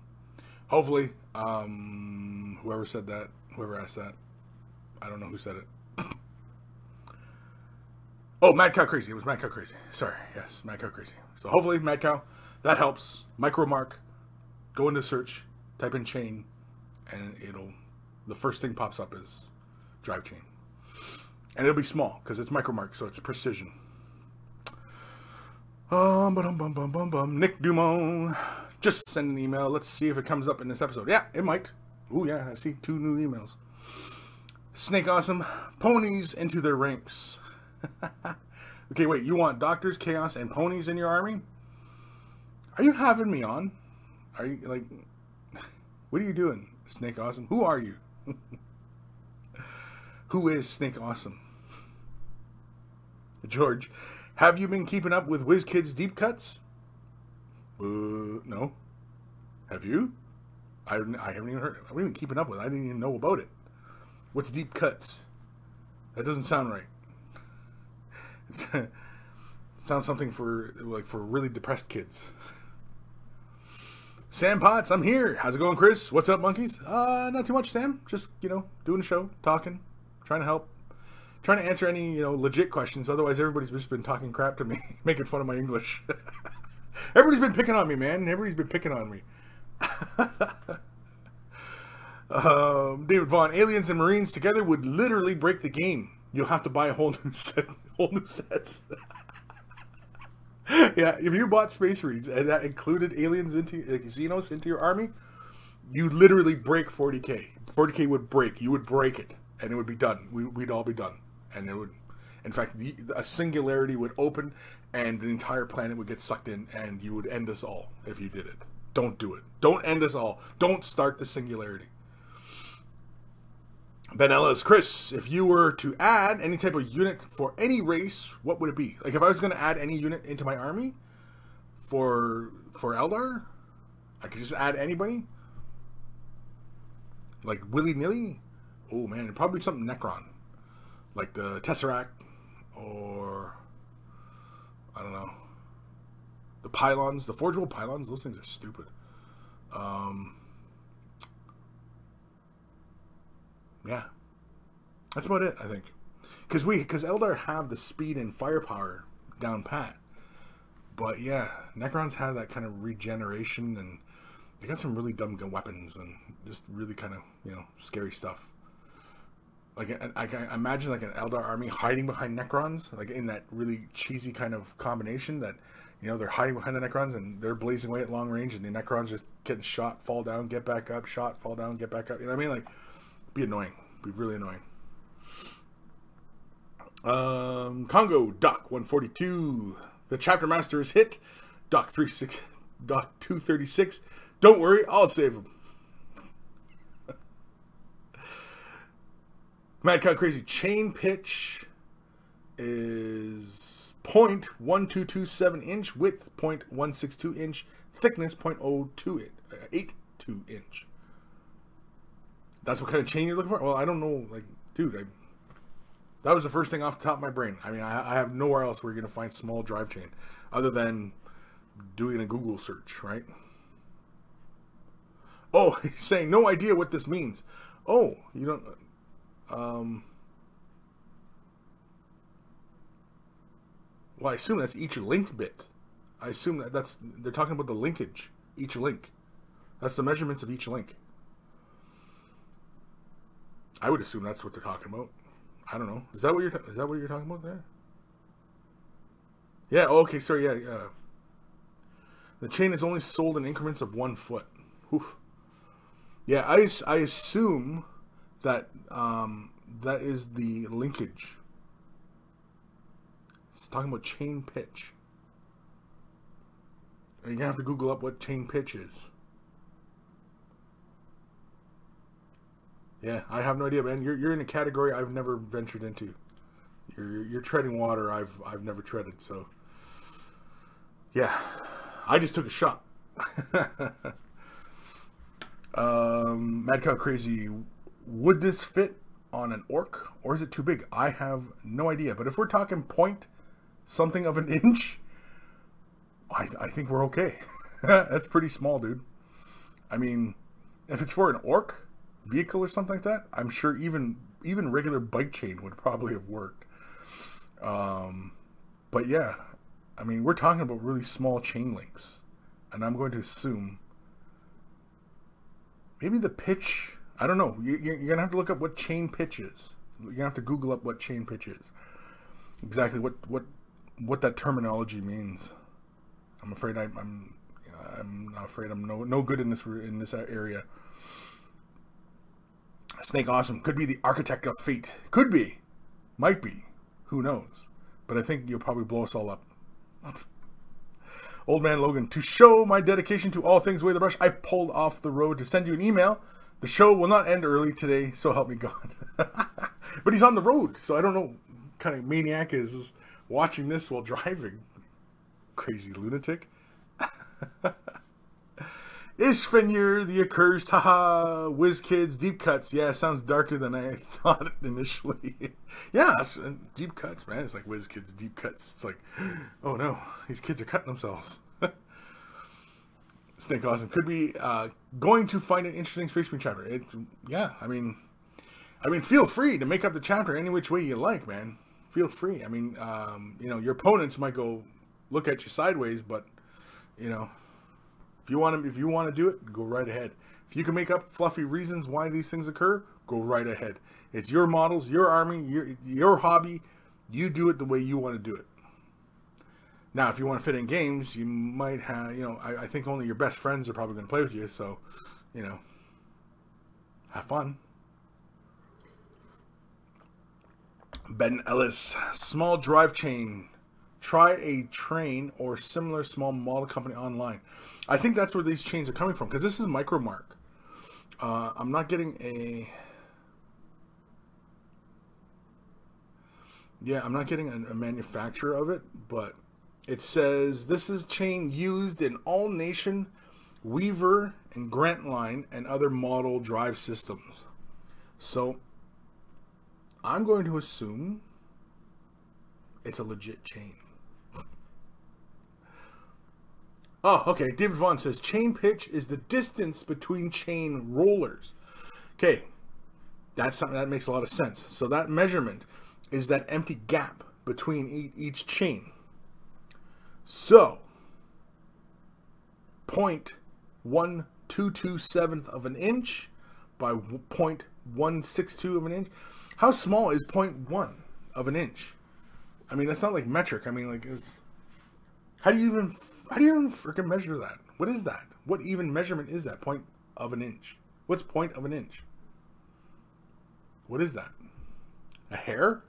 hopefully, whoever said that, whoever asked that, I don't know who said it. Oh, Mad Cow Crazy. It was Mad Cow Crazy. Sorry. Yes, Mad Cow Crazy. So hopefully, Mad Cow, that helps. Micromark. Go into search, type in chain, and the first thing pops up is drive chain. And it'll be small because it's Micromark, so it's precision. Nick Dumont. Just send an email. Let's see if it comes up in this episode. Yeah, it might. Oh, yeah, I see 2 new emails. Snake Awesome. Ponies into their ranks. Okay, wait. You want doctors, chaos, and ponies in your army? Are you having me on? Are you, like... What are you doing, Snake Awesome? Who are you? Who is Snake Awesome? George, have you been keeping up with WizKids Deep Cuts? No. Have you? I haven't even heard. I haven't even keeping up with it. I didn't even know about it. What's Deep Cuts? That doesn't sound right. It sounds something for really depressed kids. Sam Potts, I'm here. How's it going, Chris? What's up, monkeys? Not too much, Sam. Just, doing a show, talking, trying to help, trying to answer any, legit questions. Otherwise, everybody's just been talking crap to me, making fun of my English. Everybody's been picking on me, man. Everybody's been picking on me. David Vaughn, aliens and Marines together would literally break the game. You'll have to buy a whole new sets. Yeah, if you bought Space Marines and that included aliens into Xenos into your army, you literally break 40k. 40k would break. You would break it, and it would be done. We'd all be done, and it would. In fact, a singularity would open, and the entire planet would get sucked in, and you would end us all if you did it. Don't do it. Don't end us all. Don't start the singularity. Ben Ellis, Chris, if you were to add any type of unit for any race, what would it be? Like, if I was going to add any unit into my army for Eldar, I could just add anybody? Like, willy-nilly? Oh, man, it'd probably be something Necron. Like the Tesseract, or, I don't know, the pylons, the forgeable pylons, those things are stupid. Yeah, that's about it, I think. Because Eldar have the speed and firepower down pat. But yeah, Necrons have that kind of regeneration, and they got some really dumb weapons and just really kind of, scary stuff. Like, I can imagine like an Eldar army hiding behind Necrons, like in that really cheesy kind of combination that, they're hiding behind the Necrons and they're blazing away at long range, and the Necrons just getting shot, fall down, get back up, shot, fall down, get back up. You know what I mean? Like, be annoying. Be really annoying. Congo Doc 142. The chapter master is hit. Doc 236. Don't worry, I'll save him. Mad Cow Crazy. Chain pitch is 0.1227 inch, width 0.162 inch, thickness 0.82 inch. That's what kind of chain you're looking for? Well, I don't know. Like, dude, that was the first thing off the top of my brain. I mean, I have nowhere else where you're going to find small drive chain other than doing a Google search, right? Oh, he's saying no idea what this means. Oh, you don't... Well, I assume that's each link bit. I assume they're talking about the linkage, each link. That's the measurements of each link. I would assume that's what they're talking about. I don't know. Is that what you're talking about there? Yeah. Oh, okay. Sorry. Yeah. The chain is only sold in increments of 1 foot. Oof. Yeah. I assume that that is the linkage. It's talking about chain pitch. You're gonna have to Google up what chain pitch is. Yeah, I have no idea, man. You're in a category I've never ventured into. You're treading water I've never treaded. So, yeah, I just took a shot. Mad Cow Crazy, would this fit on an orc or is it too big? I have no idea. But if we're talking point something of an inch, I think we're okay. That's pretty small, dude. I mean, if it's for an orc vehicle or something like that, I'm sure even regular bike chain would probably have worked. But yeah, I mean, we're talking about really small chain links, and I'm going to assume maybe the pitch. I don't know. You're gonna have to look up what chain pitch is. You're gonna have to Google up what chain pitch is. Exactly what that terminology means. I'm afraid I'm afraid I'm no good in this area. Snake Awesome could be the architect of fate. Could be. Might be. Who knows? But I think you'll probably blow us all up. Old Man Logan, to show my dedication to all things Way the Brush, I pulled off the road to send you an email. The show will not end early today, so help me God. But he's on the road, so I don't know what kind of maniac is watching this while driving. Crazy lunatic. Ishfenir the Accursed, haha, Whiz Kids, Deep Cuts. Yeah, sounds darker than I thought initially. Yeah, Deep Cuts, man. It's like Whiz Kids, Deep Cuts. It's like, oh no, these kids are cutting themselves. Snake Awesome could be going to find an interesting Space Marine chapter. Yeah, I mean, feel free to make up the chapter any which way you like, man. Feel free. I mean, your opponents might go look at you sideways, but if you want to do it, go right ahead. If you can make up fluffy reasons why these things occur, go right ahead. It's your models, your army, your hobby. You do it the way you want to do it. Now, if you want to fit in games, you might have, I think only your best friends are probably going to play with you. So, have fun. Ben Ellis, small drive chain. Try a train or similar small model company online. I think that's where these chains are coming from, because this is Micromark. I'm not getting a manufacturer of it, but it says this is chain used in all nation, Weaver, and Grant Line, and other model drive systems. So I'm going to assume it's a legit chain. Oh, okay. David Vaughn says chain pitch is the distance between chain rollers. Okay, that makes a lot of sense. So that measurement is that empty gap between each chain. So 0.122 of an inch by 0.162 of an inch. How small is 0.1 of an inch? I mean, that's not like metric. I mean, like, it's... How do you even freaking measure that? What is that? What even measurement is that? Point of an inch. What's point of an inch? What is that? A hair?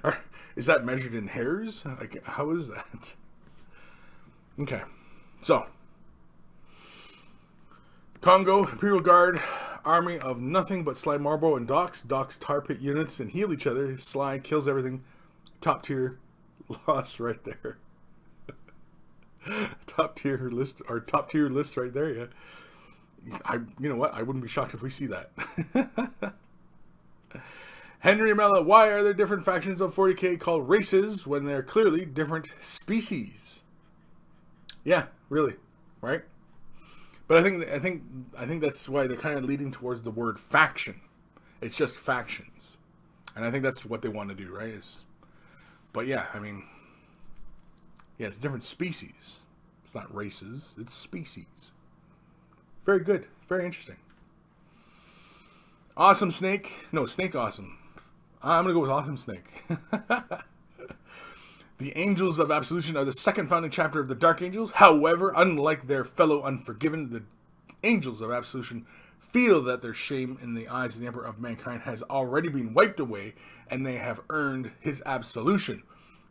Or is that measured in hairs? Like, how is that? Okay. So, Congo, Imperial Guard, army of nothing but Sly Marlboro and Docs. Docs tar pit units and heal each other. Sly kills everything. Top tier loss right there. Top tier list right there. Yeah. You know what? I wouldn't be shocked if we see that. Henry Mella, why are there different factions of 40k called races when they're clearly different species? Yeah, really, right? But I think that's why they're kind of leading towards the word faction. It's just factions, and I think that's what they want to do, right? Is But yeah, I mean, yeah, it's different species. It's not races, it's species. Very good. Very interesting. Awesome Snake. No, Snake Awesome. I'm going to go with Awesome Snake. The Angels of Absolution are the second founding chapter of the Dark Angels. However, unlike their fellow Unforgiven, the Angels of Absolution feel that their shame in the eyes of the Emperor of Mankind has already been wiped away, and they have earned his absolution,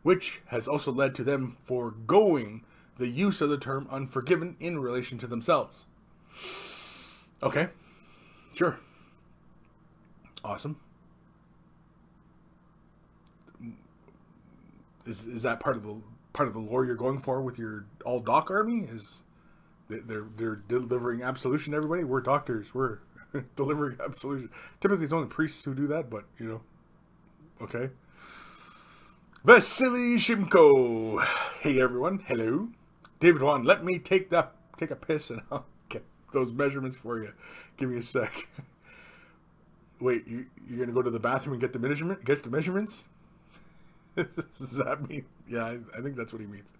which has also led to them foregoing the use of the term Unforgiven in relation to themselves. Okay, sure. Awesome. Is that part of the lore you're going for with your all doc army? Is they're delivering absolution to everybody? We're doctors. We're delivering absolution. Typically, it's only priests who do that, but you know, okay. Vasily Shimko. Hey everyone. Hello. David Wan. Let me take a piss and I'll get those measurements for you. Give me a sec. Wait, you're gonna go to the bathroom and get the measurements? Does that mean? Yeah, I think that's what he means.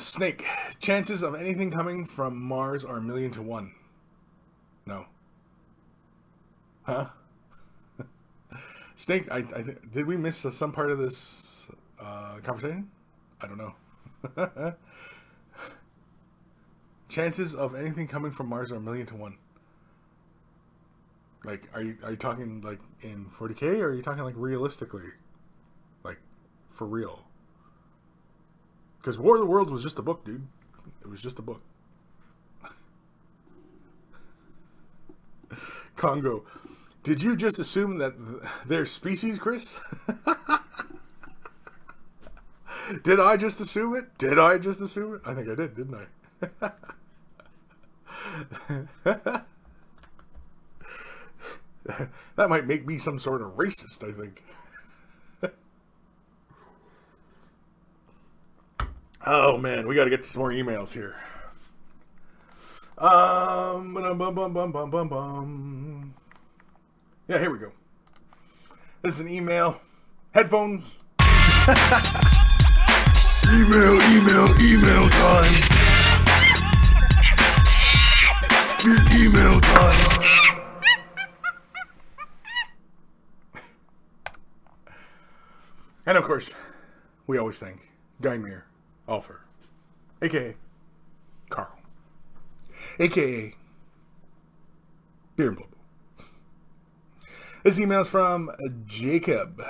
Snake. Chances of anything coming from Mars are 1,000,000 to 1. No. Huh? Snake, did we miss some part of this conversation? I don't know. Chances of anything coming from Mars are 1,000,000 to 1. Like, are you talking like in 40K, or are you talking like realistically, like for real? Because War of the Worlds was just a book, dude. It was just a book. Congo, did you just assume that they're species, Kris? Did I just assume it? I think I did, didn't I? That might make me some sort of racist, I think. Oh man, we got to get to some more emails here. Yeah, here we go. This is an email. Headphones. Email time. Email time. And of course, we always thank Guymere Alfer, aka Carl, aka Beer and Bobo. This email is from Jacob.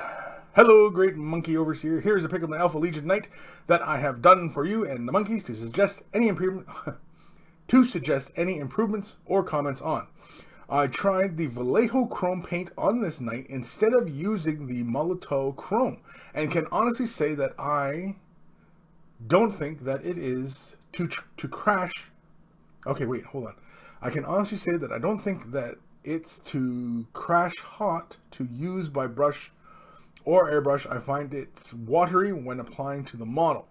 Hello, great monkey overseer. Here's a pic of my Alpha Legion Knight that I have done for you and the monkeys to suggest any improvements or comments on. I tried the Vallejo Chrome paint on this Knight instead of using the Molotov Chrome, and can honestly say that I don't think that it is to crash. Okay, wait, hold on. I can honestly say that I don't think that it's to crash hot to use by brush or airbrush. I find it's watery when applying to the model.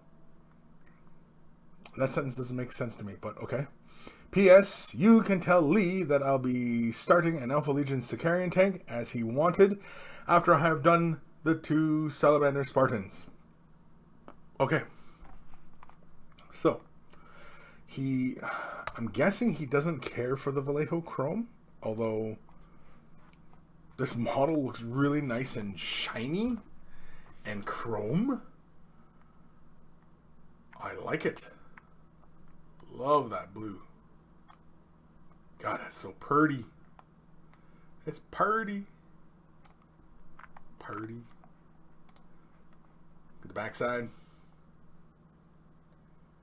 That sentence doesn't make sense to me, but okay. P.S. You can tell Lee that I'll be starting an Alpha Legion Sicarian tank as he wanted after I have done the 2 Salamander Spartans. Okay. So, I'm guessing he doesn't care for the Vallejo Chrome, although this model looks really nice and shiny and chrome. I like it. Love that blue. God, it's so purty. It's purty. Purty. The backside.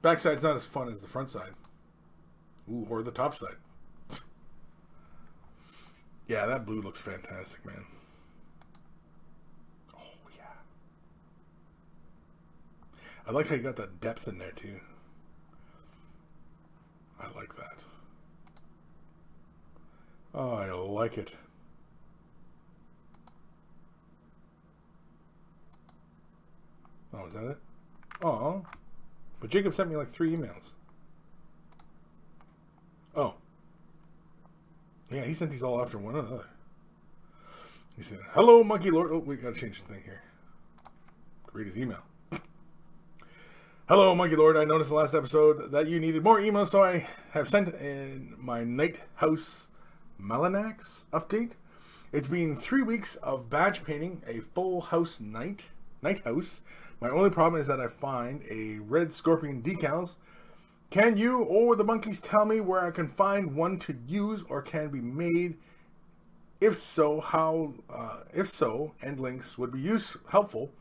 Backside's not as fun as the front side. Ooh, or the top side. Yeah, that blue looks fantastic, man. Oh, yeah. I like how you got that depth in there, too. I like that. Oh, I like it. Oh, is that it? Oh. But Jacob sent me like 3 emails. Oh. Yeah, he sent these all after one another. He said, "Hello, Monkey Lord." Oh, we gotta change the thing here. Read his email. "Hello, Monkey Lord. I noticed the last episode that you needed more emails, so I have sent in my Night House Malanax update. It's been 3 weeks of batch painting a full house night house. My only problem is that I find a red scorpion decals. Can you or the monkeys tell me where I can find one to use or can be made? If so, how? If so, and links would be helpful,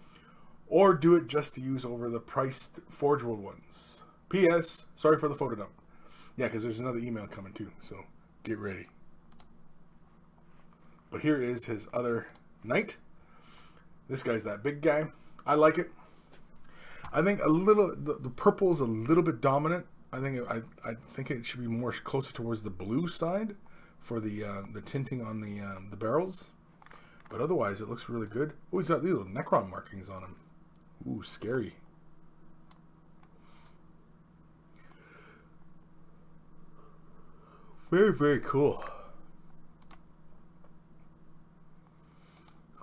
or do it just to use over the priced Forge World ones. P.S. Sorry for the photo dump." Yeah, because there's another email coming too, so get ready. But here is his other knight. This guy's that big guy. I like it. I think the purple is a little bit dominant. I think it should be more closer towards the blue side for the tinting on the barrels. But otherwise, it looks really good. Oh, he's got little Necron markings on him. Ooh, scary. Very, very cool.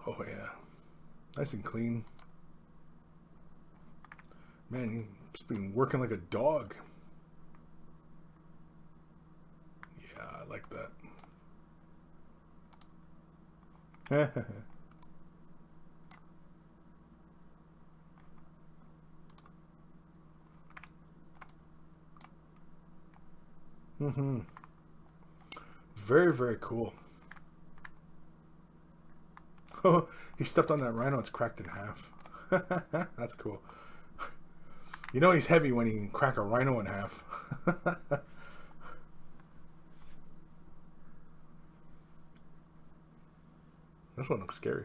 Oh yeah, nice and clean. Man, he's been working like a dog. Yeah, I like that. Very, very cool. He stepped on that rhino, it's cracked in half. That's cool. You know he's heavy when he can crack a rhino in half. This one looks scary.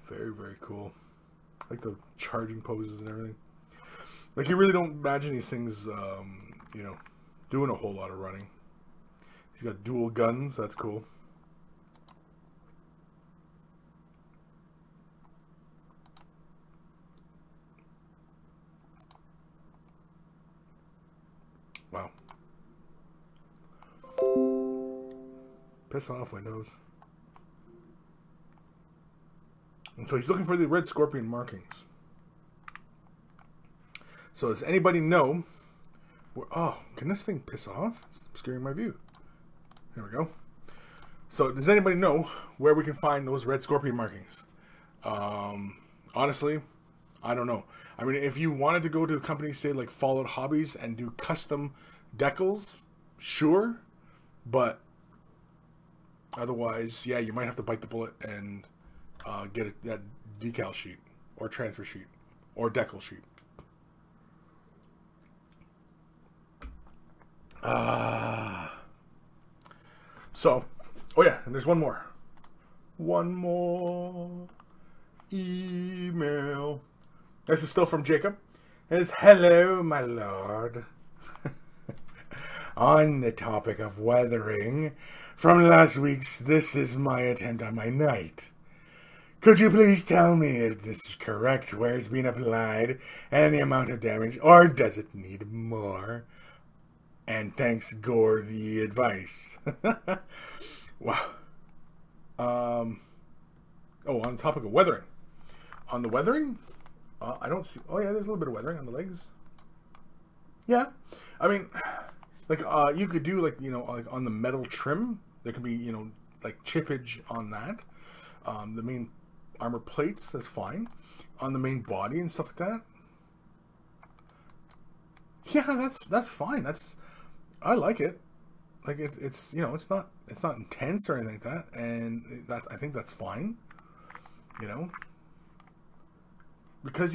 Very, very cool. I like the charging poses and everything. Like, you really don't imagine these things, you know, doing a whole lot of running. He's got dual guns. That's cool. Wow. Piss off, Windows. And so he's looking for the red scorpion markings. So does anybody know where, oh, can this thing piss off? It's obscuring my view. There we go. So does anybody know where we can find those red scorpion markings? Honestly, I don't know. I mean, if you wanted to go to a company, say like Fallout Hobbies, and do custom decals, sure. But otherwise, yeah, you might have to bite the bullet and get that decal sheet or transfer sheet or decal sheet. So, oh yeah, and there's one more. One more email. This is still from Jacob. It is, "Hello, my lord. On the topic of weathering, from last week's This Is My Attempt on My Night. Could you please tell me if this is correct, where it's been applied, and the amount of damage, or does it need more? And thanks, Gore, the advice." Wow. Oh, on the topic of weathering. On the weathering, I don't see. Oh yeah, there's a little bit of weathering on the legs. Yeah, I mean, like you could do like, you know, like on the metal trim, there could be, you know, like chippage on that. The main armor plates, that's fine. On the main body and stuff like that. Yeah, that's fine. I like it. Like it's you know, it's not intense or anything like that, and I think that's fine. You know, because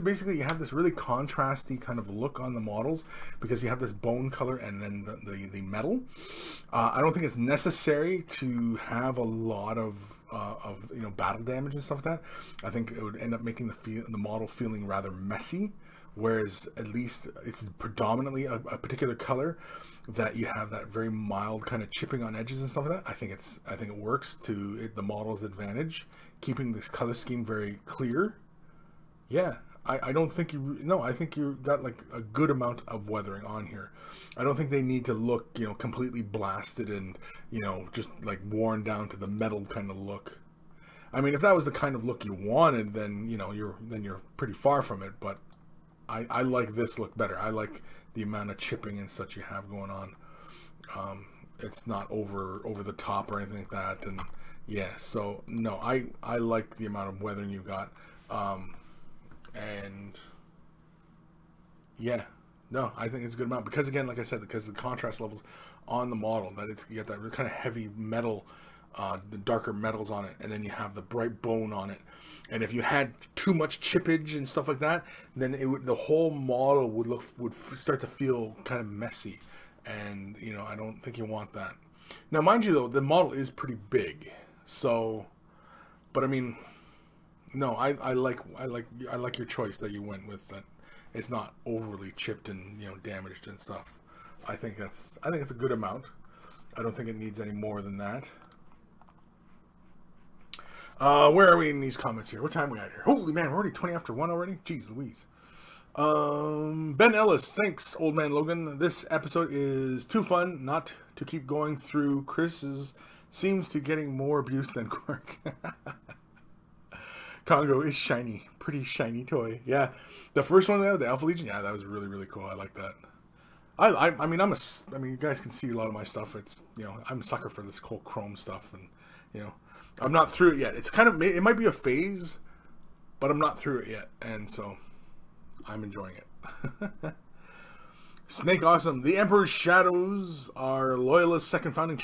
basically you have this really contrasty kind of look on the models, because you have this bone color and then the metal. I don't think it's necessary to have a lot of you know, battle damage and stuff like that. I think it would end up making the model feeling rather messy. Whereas at least it's predominantly a particular color that you have that very mild kind of chipping on edges and stuff like that. I think it works to the model's advantage, keeping this color scheme very clear. Yeah, I don't think you... No, I think you got like a good amount of weathering on here. I don't think they need to look, you know, completely blasted and, you know, just like worn down to the metal kind of look. I mean, if that was the kind of look you wanted, then, you know, you're pretty far from it. But I like this look better. I like the amount of chipping and such you have going on. It's not over the top or anything like that. And yeah, so no, I like the amount of weathering you got. And yeah, no, I think it's a good amount because, again, like I said, because the contrast levels on the model, that it's, you get that really kind of heavy metal, the darker metals on it, and then you have the bright bone on it. And if you had too much chippage and stuff like that, then the whole model would start to feel kind of messy, and you know, I don't think you want that. Now, mind you, though, the model is pretty big, so, but I mean, no, I like your choice that you went with, that it's not overly chipped and, you know, damaged and stuff. I think it's a good amount. I don't think it needs any more than that. Where are we in these comments here? What time are we at here? Holy man, we're already 20 after 1 already? Jeez Louise. Ben Ellis, thanks, Old Man Logan. This episode is too fun not to keep going through. Chris's seems to getting more abuse than Quark. Congo is shiny. Pretty shiny toy. Yeah. The first one, the Alpha Legion, yeah, that was really, really cool. I like that. I mean, you guys can see a lot of my stuff. It's, you know, I'm a sucker for this whole chrome stuff, and, you know, I'm not through it yet. It's kind of, it might be a phase, but I'm not through it yet, and so I'm enjoying it. Snake Awesome. The Emperor's Shadows are Loyalist's second founding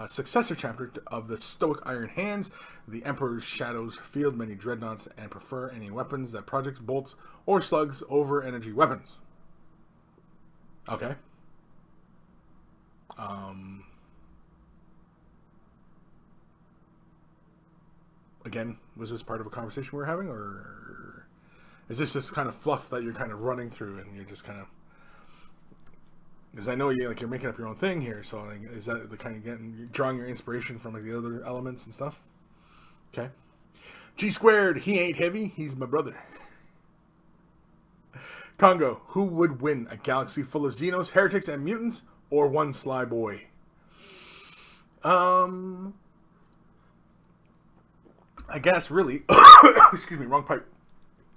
successor chapter of the Stoic Iron Hands. The Emperor's Shadows field many dreadnoughts and prefer any weapons that projects bolts or slugs over energy weapons. Okay. Again, was this part of a conversation we were having, or is this just kind of fluff that you're kind of running through and you're just kind of... Because I know you're making up your own thing here, so like, is that the kind of you're drawing your inspiration from like the other elements and stuff? Okay. G squared, he ain't heavy, he's my brother. Congo, who would win, a galaxy full of Xenos, heretics, and mutants, or one sly boy? I guess really, excuse me, wrong pipe.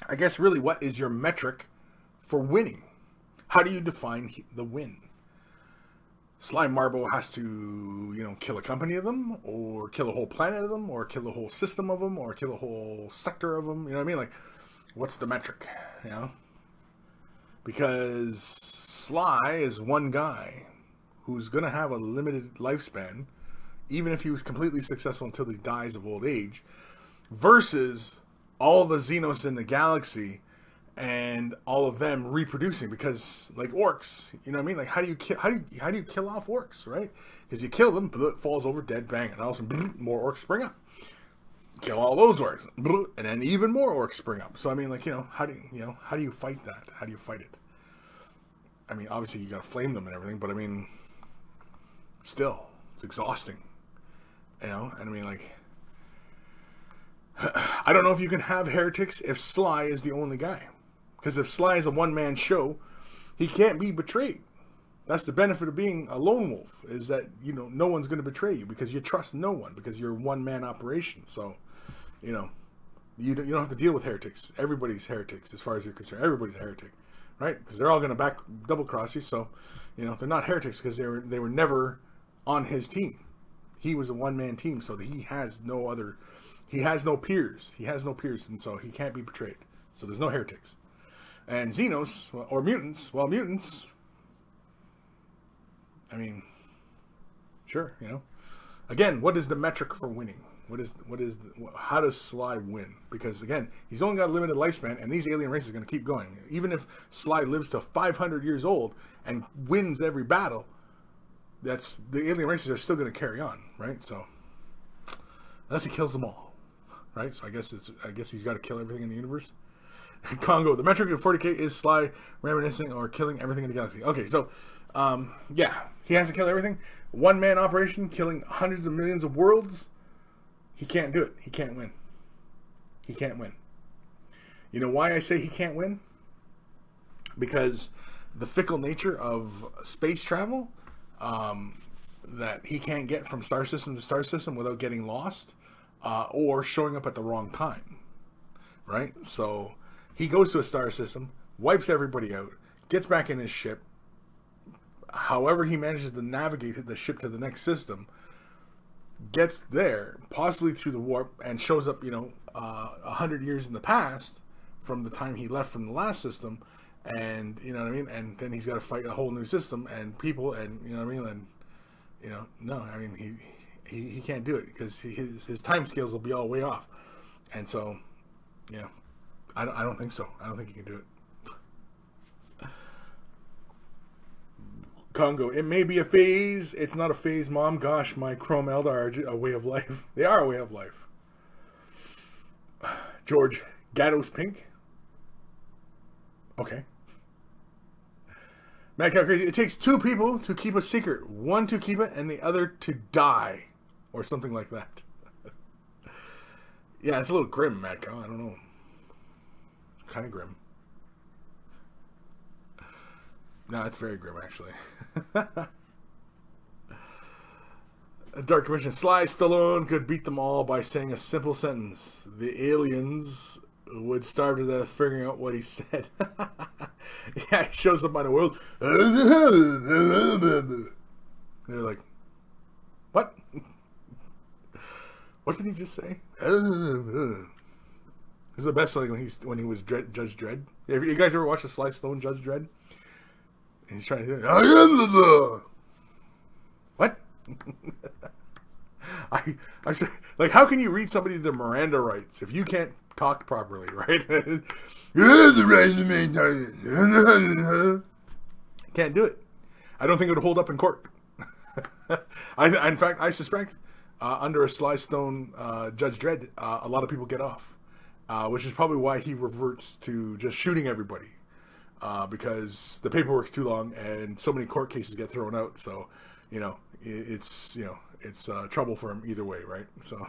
I guess really, what is your metric for winning? How do you define the win? Sly Marbo has to, you know, kill a company of them, or kill a whole planet of them, or kill a whole system of them, or kill a whole sector of them. You know what I mean? Like, what's the metric? You know? Because Sly is one guy who's going to have a limited lifespan, even if he was completely successful until he dies of old age, versus all the Xenos in the galaxy and all of them reproducing, because like orcs, you know what I mean? Like, how do you kill off orcs, right? Because you kill them, it falls over dead, bang, and all of a sudden more orcs spring up. Kill all those orcs, and then even more orcs spring up. So I mean, like, you know, how do you fight that? How do you fight it? I mean, obviously you got to flame them and everything, but I mean, still, it's exhausting, you know. And I mean, like, I don't know if you can have heretics if Sly is the only guy. Because if Sly is a one-man show, he can't be betrayed. That's the benefit of being a lone wolf, is that, you know, no one's going to betray you because you trust no one, because you're a one-man operation. So, you know, you don't have to deal with heretics. Everybody's heretics as far as you're concerned. Everybody's a heretic, right? Because they're all going to double-cross you. So, you know, they're not heretics because they were never on his team. He was a one-man team, so he has no other... He has no peers. He has no peers, and so he can't be betrayed. So there's no heretics. And Xenos, or mutants, well, mutants, I mean, sure, you know. Again, what is the metric for winning? How does Sly win? Because, again, he's only got a limited lifespan, and these alien races are going to keep going. Even if Sly lives to 500 years old and wins every battle, the alien races are still going to carry on, right? So, unless he kills them all. Right, so I guess he's got to kill everything in the universe. Congo, the metric of 40k is Sly reminiscing or killing everything in the galaxy. Okay, so yeah, he has to kill everything. One-man operation, killing hundreds of millions of worlds. He can't do it. He can't win. He can't win. You know why I say he can't win? Because the fickle nature of space travel, that he can't get from star system to star system without getting lost, or showing up at the wrong time, right? So he goes to a star system, wipes everybody out, gets back in his ship. However he manages to navigate the ship to the next system, gets there, possibly through the warp, and shows up, 100 years in the past from the time he left from the last system, and, you know what I mean? And then he's got to fight a whole new system and people, and, you know what I mean? And, no, I mean, he can't do it because his time scales will be all way off. And so, I don't think so. I don't think he can do it. Congo, it may be a phase. It's not a phase, Mom. Gosh, my Chrome Eldar are a way of life. They are a way of life. George, Gatto's pink. Okay. Mad Cow Crazy, it takes two people to keep a secret. One to keep it and the other to die. Or something like that. Yeah, it's a little grim, Mad Cow. I don't know. It's kind of grim. No, it's very grim, actually. Dark Commission. Sly Stallone could beat them all by saying a simple sentence. The aliens would starve to death figuring out what he said. Yeah, he shows up on the world. They're like, what? What did he just say? This is the best, like when he was Judge Dredd. You guys ever watch the Sly Stallone Judge Dredd? And he's trying to do, I am the what? I like, how can you read somebody their Miranda rights if you can't talk properly, right? You have the right to maintain it. Can't do it. I don't think it would hold up in court. In fact, I suspect under a Sly Stone Judge Dredd, a lot of people get off, which is probably why he reverts to just shooting everybody. Because the paperwork's too long and so many court cases get thrown out. So, it's trouble for him either way, right? So,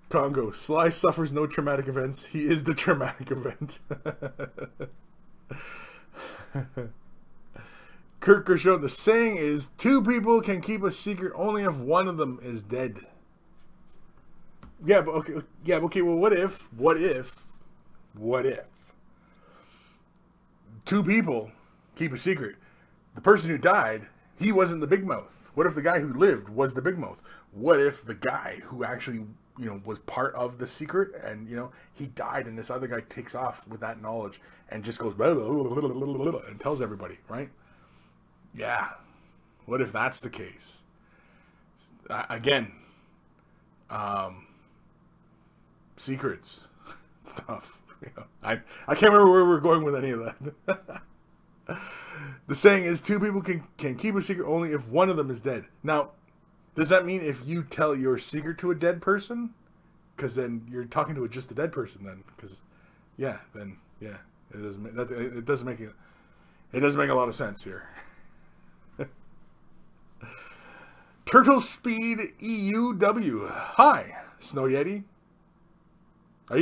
Congo, Sly suffers no traumatic events. He is the traumatic event. Kirk Gershon, the saying is, two people can keep a secret only if one of them is dead. Yeah, but okay. Yeah, okay. Well, what if two people keep a secret? The person who died, he wasn't the big mouth. What if the guy who lived was the big mouth? What if the guy who actually, was part of the secret and, he died and this other guy takes off with that knowledge and just goes blah, blah, blah, blah, blah, blah, blah, and tells everybody, right? Yeah. What if that's the case? Again, secrets stuff. I can't remember where we're going with any of that. The saying is, two people can keep a secret only if one of them is dead. Now, does that mean if you tell your secret to a dead person? Because then you're talking to just a dead person then. Because, it doesn't make a lot of sense here. Turtle Speed EUW. Hi, Snow Yeti. Are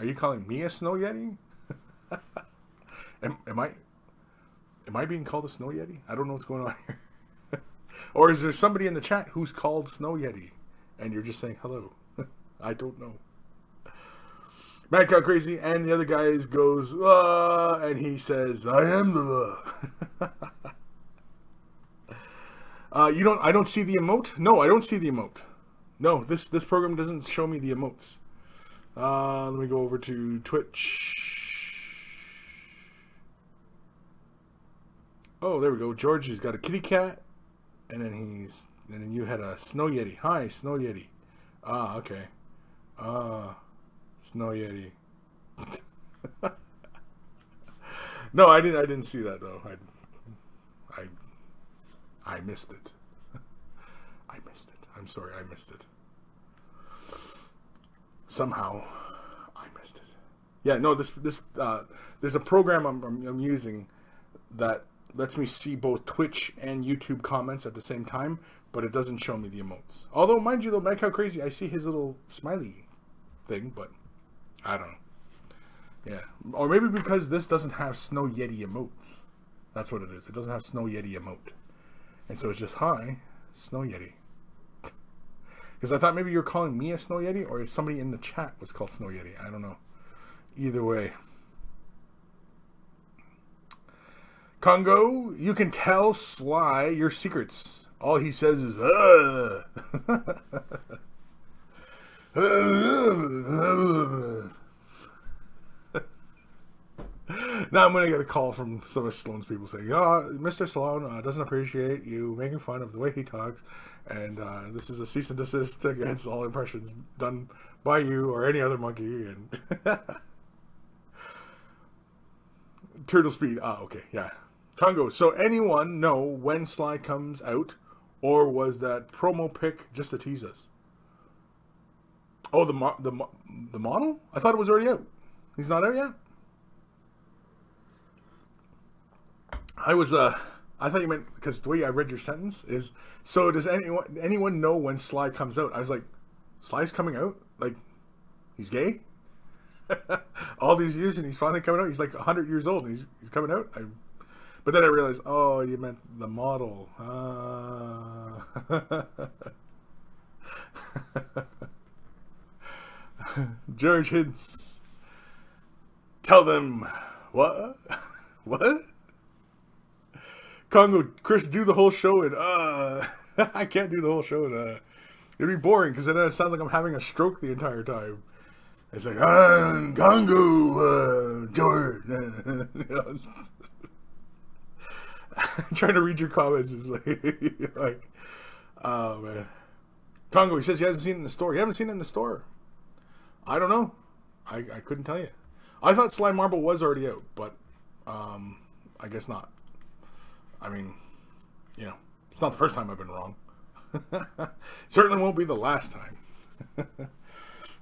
you calling me a Snow Yeti? Am I being called a Snow Yeti? I don't know what's going on here. Or is there somebody in the chat who's called Snow Yeti and you're just saying hello? I don't know. Mad Cow Crazy and the other guy goes, and he says, I am the I don't see the emote? No, I don't see the emote. No, this program doesn't show me the emotes. Let me go over to Twitch. Oh, there we go. George's got a kitty cat, and then you had a Snow Yeti. Hi, Snow Yeti. Ah, okay. Snow Yeti. No, I didn't see that though. I missed it. I missed it. I'm sorry, I missed it. Somehow, I missed it. Yeah, no, there's a program I'm using that lets me see both Twitch and YouTube comments at the same time, but it doesn't show me the emotes. Although, mind you, though, like how crazy, I see his little smiley thing, but I don't know. Yeah. Or maybe because this doesn't have Snow Yeti emotes. That's what it is. It doesn't have Snow Yeti emote. And so it's just, hi, Snow Yeti. Because I thought maybe you were calling me a Snow Yeti, or somebody in the chat was called Snow Yeti. I don't know. Either way. Congo, you can tell Sly your secrets. All he says is, Now I'm going to get a call from some of Stallone's people saying, Mr. Stallone doesn't appreciate you making fun of the way he talks, and this is a cease and desist against all impressions done by you or any other monkey. And Turtle Speed, okay, yeah. Congo, so anyone know when Sly comes out, or was that promo pic just to tease us? Oh, the model? I thought it was already out. He's not out yet? I thought you meant, because the way I read your sentence is, so does anyone know when Sly comes out? I was like, Sly's coming out? Like, he's gay? All these years and he's finally coming out? He's like 100 years old and he's coming out? But then I realized, oh, you meant the model. George Hintz. Tell them, what? What? Congo, Kris, do the whole show and I can't do the whole show and it'd be boring because then it sounds like I'm having a stroke the entire time. It's like Congo, George. You know, trying to read your comments is like, oh man. Congo, he says he hasn't seen it in the store. You haven't seen it in the store? I don't know. I couldn't tell you. I thought Slime Marble was already out, but I guess not. I mean, you know, it's not the first time I've been wrong. Certainly won't be the last time.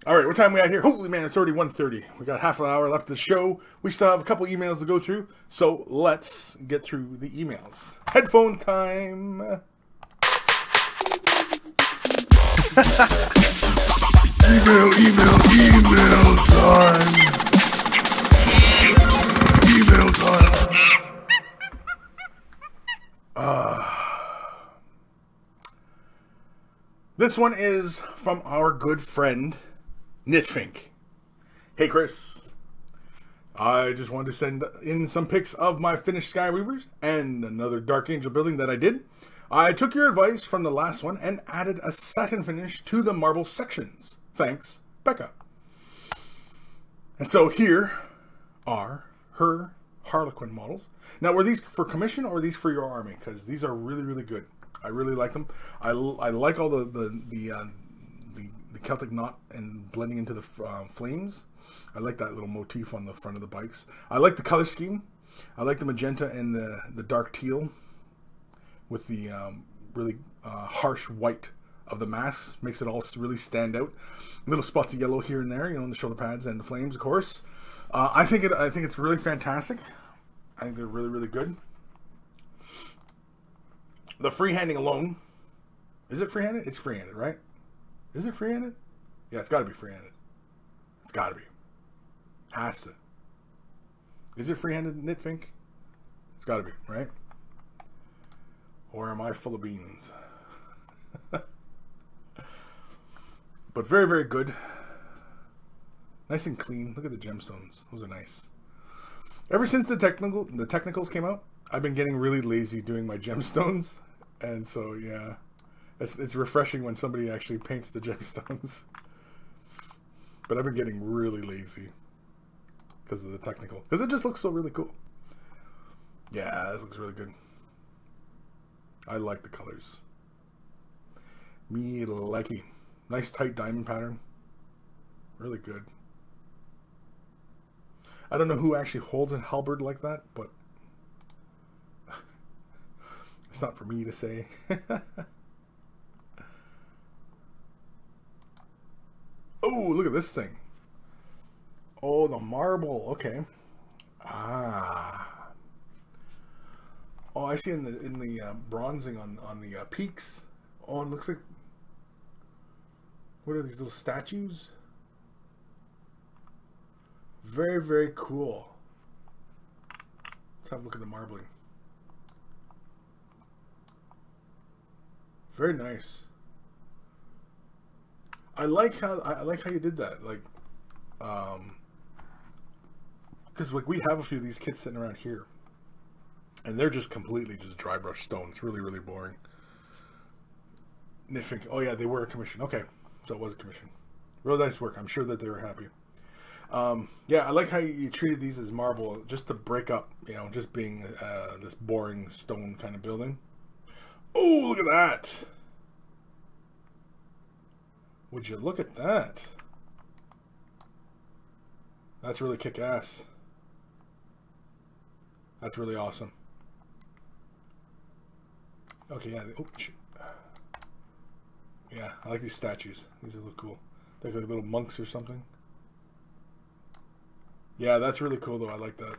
All right, what time we at here? Holy man, it's already 1:30. We got half an hour left of the show. We still have a couple emails to go through, so let's get through the emails. Headphone time. email time. Email time. This one is from our good friend Knitfink. Hey Kris, I just wanted to send in some pics of my finished Skyweavers and another Dark Angel building that I did. I took your advice from the last one and added a satin finish to the marble sections. Thanks, Becca. And so here are her Harlequin models. Now, were these for commission or were these for your army? Because these are really, really good. I really like them. I like all the Celtic knot and blending into the flames. I like that little motif on the front of the bikes. I like the color scheme. I like the magenta and the dark teal with the really harsh white of the mask. Makes it all really stand out. Little spots of yellow here and there, you know, on the shoulder pads and the flames, of course. I think it's really fantastic. I think they're really, really good. The freehanding alone. Is it freehanded? It's freehanded, right? Is it freehanded? Yeah, it's got to be freehanded. It's got to be. Has to. Is it freehanded, Knitfink? It's got to be, right? Or am I full of beans? But very, very good. Nice and clean. Look at the gemstones. Those are nice. Ever since the technicals came out, I've been getting really lazy doing my gemstones. And so, yeah. It's refreshing when somebody actually paints the gemstones. But I've been getting really lazy because of the technical. Because it just looks so really cool. Yeah, this looks really good. I like the colors. Me likey. Nice tight diamond pattern. Really good. I don't know who actually holds a halberd like that, but it's not for me to say. Oh, look at this thing. Oh, the marble. Okay. Ah. Oh, I see in the bronzing on the peaks. Oh, it looks like, what are these little statues? Very, very cool. Let's have a look at the marbling. Very nice. I like how you did that. Like, because like we have a few of these kits sitting around here, and they're just completely just dry brush stone. It's really, really boring. Nitfink. Oh yeah, they were a commission. Okay, so it was a commission. Real nice work. I'm sure that they were happy. Yeah, I like how you treated these as marble, just to break up, you know, just being this boring stone kind of building. Oh, look at that! Would you look at that? That's really kick-ass. That's really awesome. Okay, yeah. Oh, shoot. Yeah, I like these statues. These look cool. They're like little monks or something. Yeah, that's really cool though. I like that.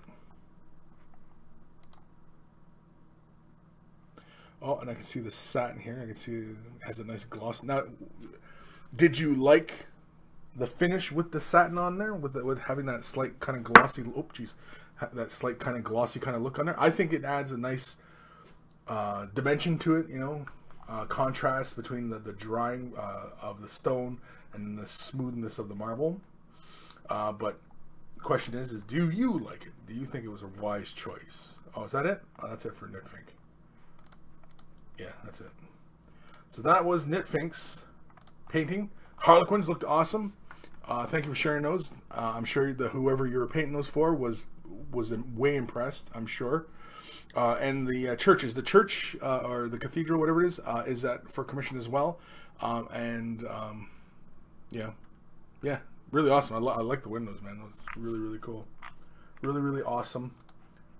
Oh, and I can see the satin here. I can see it has a nice gloss. Now, did you like the finish with the satin on there, with having that slight kind of glossy? Oh, geez, that slight kind of glossy kind of look on there. I think it adds a nice dimension to it. You know, contrast between the drying of the stone and the smoothness of the marble. But the question is do you like it? Do you think it was a wise choice? Oh, is that it? Oh, that's it for Nitfink. Yeah, that's it. So that was Nitfink's painting. Harlequins looked awesome. Thank you for sharing those. I'm sure whoever you were painting those for was way impressed, I'm sure. And the churches, the church or the cathedral, whatever it is that for commission as well. Yeah, really awesome. I like the windows, man. That's really, really cool. Really, really awesome.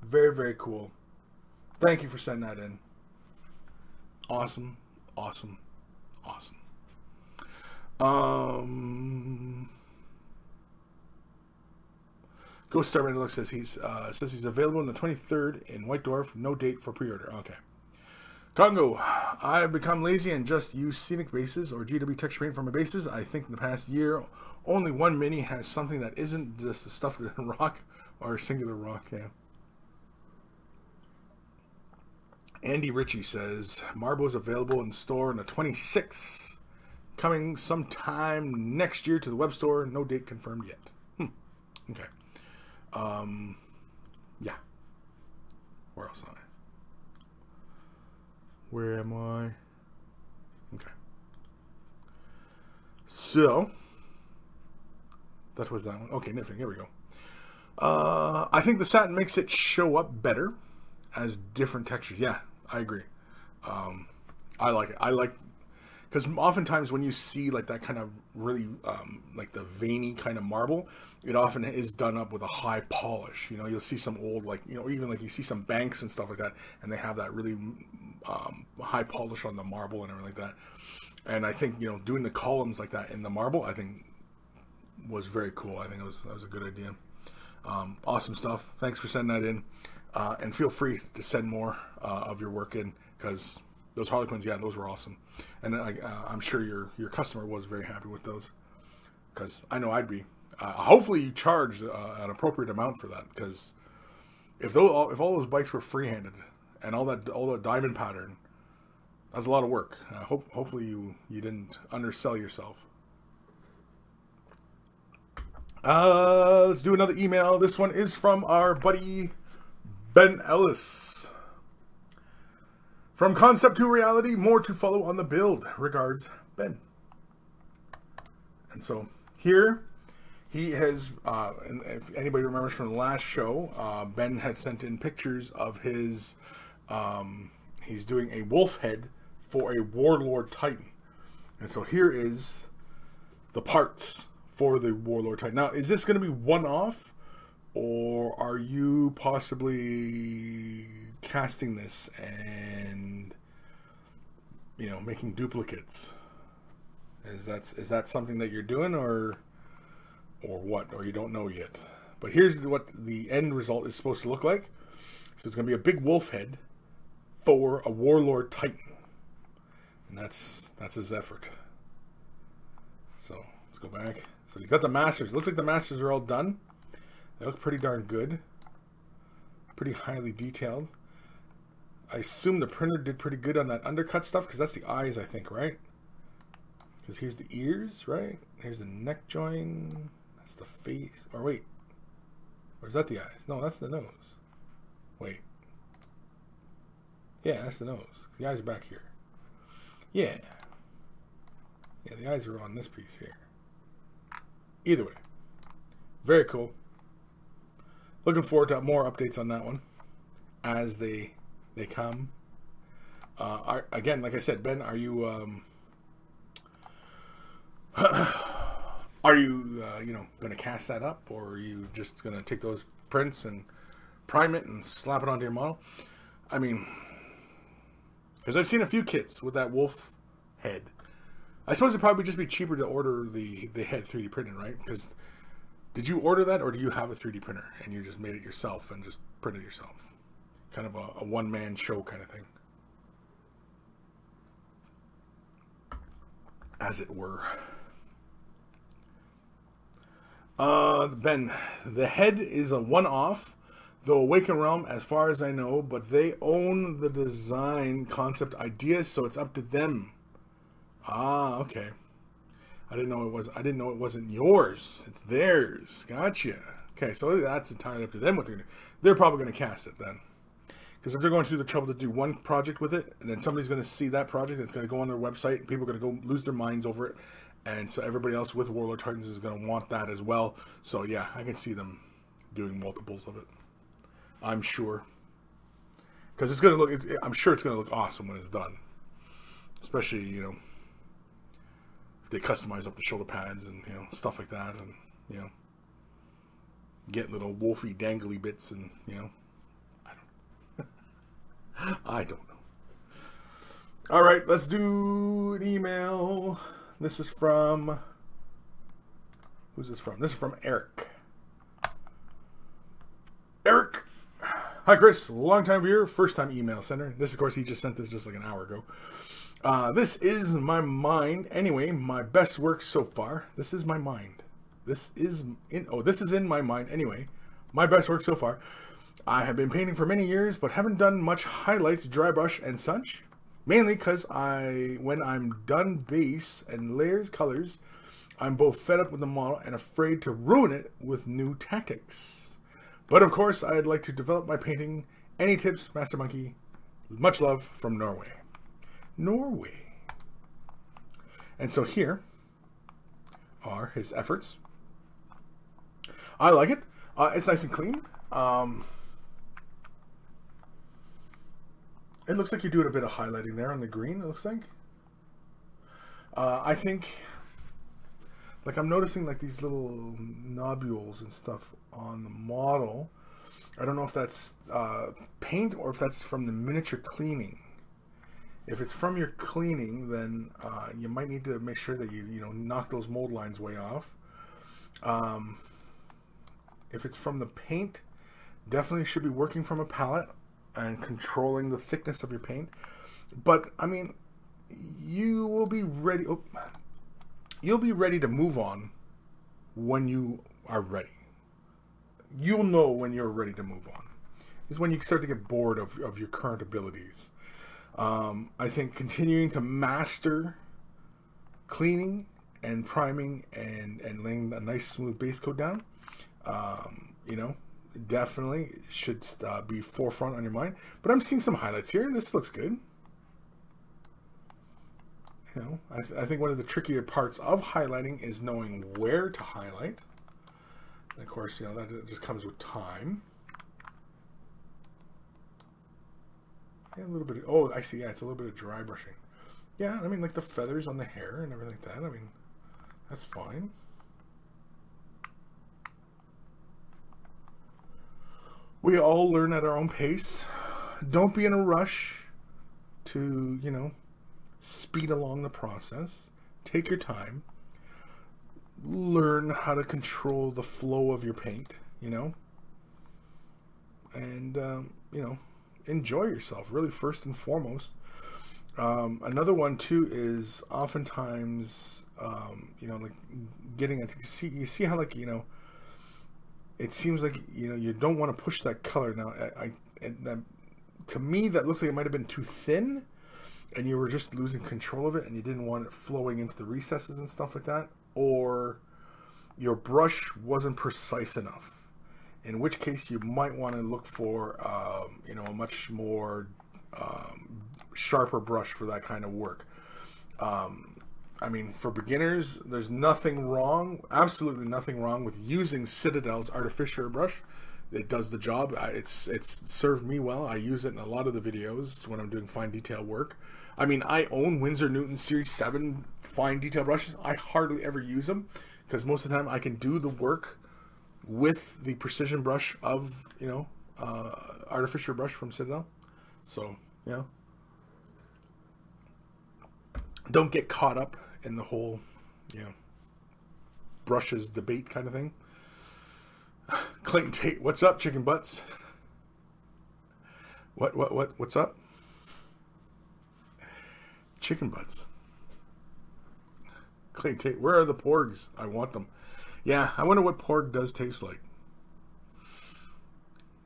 Very, very cool. Thank you for sending that in. Awesome, awesome, awesome. Ghost Star Look says he's available on the 23rd in White Dwarf. No date for pre-order. Okay. Congo, I've become lazy and just use scenic bases or GW texture paint for my bases. I think in the past year, only one mini has something that isn't just a stuffed rock or a singular rock. Yeah. Andy Ritchie says Marble is available in store on the 26th, coming sometime next year to the web store. No date confirmed yet. Okay. Yeah. Where else am I? Where am I? Okay. So that was that one. Okay, Nitfink, here we go. I think the satin makes it show up better as different textures. Yeah, I agree. I like it. I like, because oftentimes when you see like that kind of really like the veiny kind of marble, it often is done up with a high polish. You know, you'll see some old, like, you know, even like you see some banks and stuff like that, and they have that really high polish on the marble and everything like that. And I think, you know, doing the columns like that in the marble, I think was very cool. I think that was a good idea. Awesome stuff. Thanks for sending that in. And feel free to send more of your work in, because those Harlequins, yeah, those were awesome. And I'm sure your customer was very happy with those, because I know I'd be. Hopefully you charged an appropriate amount for that, because if all those bikes were free-handed and all the diamond pattern, that's a lot of work. Hopefully you didn't undersell yourself. Let's do another email. This one is from our buddy Ben Ellis. From concept to reality, more to follow on the build. Regards, Ben. And so here he has, and if anybody remembers from the last show, Ben had sent in pictures of his, he's doing a wolf head for a Warlord Titan. And so here is the parts for the Warlord Titan. Now, is this going to be one-off, or are you possibly casting this and, you know, making duplicates? Is that something that you're doing, or what? Or you don't know yet? But here's what the end result is supposed to look like. So it's going to be a big wolf head for a Warlord Titan. And that's his effort. So let's go back. So he's got the masters. It looks like the masters are all done. They look pretty darn good. Pretty highly detailed. I assume the printer did pretty good on that undercut stuff, because that's the eyes, I think, right? Because here's the ears, right? Here's the neck joint. That's the face. Or wait. Or is that the eyes? No, that's the nose. Wait. Yeah, that's the nose. The eyes are back here. Yeah. Yeah, the eyes are on this piece here. Either way. Very cool. Looking forward to more updates on that one as they come. Again, like I said, Ben, are you going to cast that up, or are you just going to take those prints and prime it and slap it onto your model? I mean, because I've seen a few kits with that wolf head. I suppose it'd probably just be cheaper to order the head 3D printed, right? Because did you order that, or do you have a 3D printer and you just made it yourself and just printed it yourself? Kind of a one-man show kind of thing, as it were. Ben, the head is a one-off, though Awaken Realm, as far as I know, but they own the design concept ideas, so it's up to them. Ah, okay. I didn't know it wasn't yours. It's theirs. Gotcha. Okay, so that's entirely up to them what they're gonna do. They're probably gonna cast it then. Because if they're going through the trouble to do one project with it, and then somebody's going to see that project, it's going to go on their website, and people are going to go lose their minds over it, and so everybody else with Warlord Titans is going to want that as well. So yeah, I can see them doing multiples of it. I'm sure. Because it's going to look, I'm sure it's going to look awesome when it's done. Especially, you know, if they customize up the shoulder pads and, you know, stuff like that, and, you know, get little wolfy dangly bits, and, you know, I don't know. All right, let's do an email. This is from... Who's this from? This is from Eric. Eric! Hi, Chris. Long-time viewer, first-time email sender. This, of course, he just sent this just like an hour ago. This is my mind. Anyway, my best work so far. This is my mind. This is in my mind. Anyway, my best work so far. I have been painting for many years, but haven't done much highlights, dry brush, and such. Mainly because when I'm done base and layers colors, I'm both fed up with the model and afraid to ruin it with new tactics. But of course, I'd like to develop my painting. Any tips, Master Monkey? Much love from Norway. Norway. And so here are his efforts. I like it. It's nice and clean. It looks like you're doing a bit of highlighting there on the green, it looks like. I think, like, I'm noticing like these little nobules and stuff on the model. I don't know if that's paint or if that's from the miniature cleaning. If it's from your cleaning, then you might need to make sure that you knock those mold lines way off. If it's from the paint, definitely should be working from a palette and controlling the thickness of your paint. But I mean, you will be ready. Oh, you'll be ready to move on when you are ready. You'll know when you're ready to move on. Is when you start to get bored of your current abilities. I think continuing to master cleaning and priming and laying a nice smooth base coat down, definitely should be forefront on your mind. But I'm seeing some highlights here. This looks good. I think one of the trickier parts of highlighting is knowing where to highlight. And of course, that just comes with time. Yeah, a little bit. Oh, I see. Yeah, it's a little bit of dry brushing. Yeah, I mean, like the feathers on the hair and everything like that. I mean, that's fine. We all learn at our own pace. Don't be in a rush to, speed along the process. Take your time. Learn how to control the flow of your paint, and, enjoy yourself, really, first and foremost. Another one too is oftentimes, you know, like getting into, you see how, like, you know, it seems like, you know, you don't want to push that color. Now, to me, that looks like it might have been too thin, and you were just losing control of it, and you didn't want it flowing into the recesses and stuff like that, or your brush wasn't precise enough, in which case you might want to look for, you know, a much more sharper brush for that kind of work. I mean, for beginners, there's nothing wrong, absolutely nothing wrong with using Citadel's Artificer brush. It does the job. It's served me well. I use it in a lot of the videos when I'm doing fine detail work. I mean, I own Winsor Newton Series 7 fine detail brushes. I hardly ever use them because most of the time I can do the work with the precision brush of, you know, Artificer brush from Citadel. So, yeah. Don't get caught up in the whole, you know, brushes debate kind of thing. Clayton Tate, what's up, chicken butts? What's up? Chicken butts. Clayton Tate, where are the porgs? I want them. Yeah, I wonder what porg does taste like.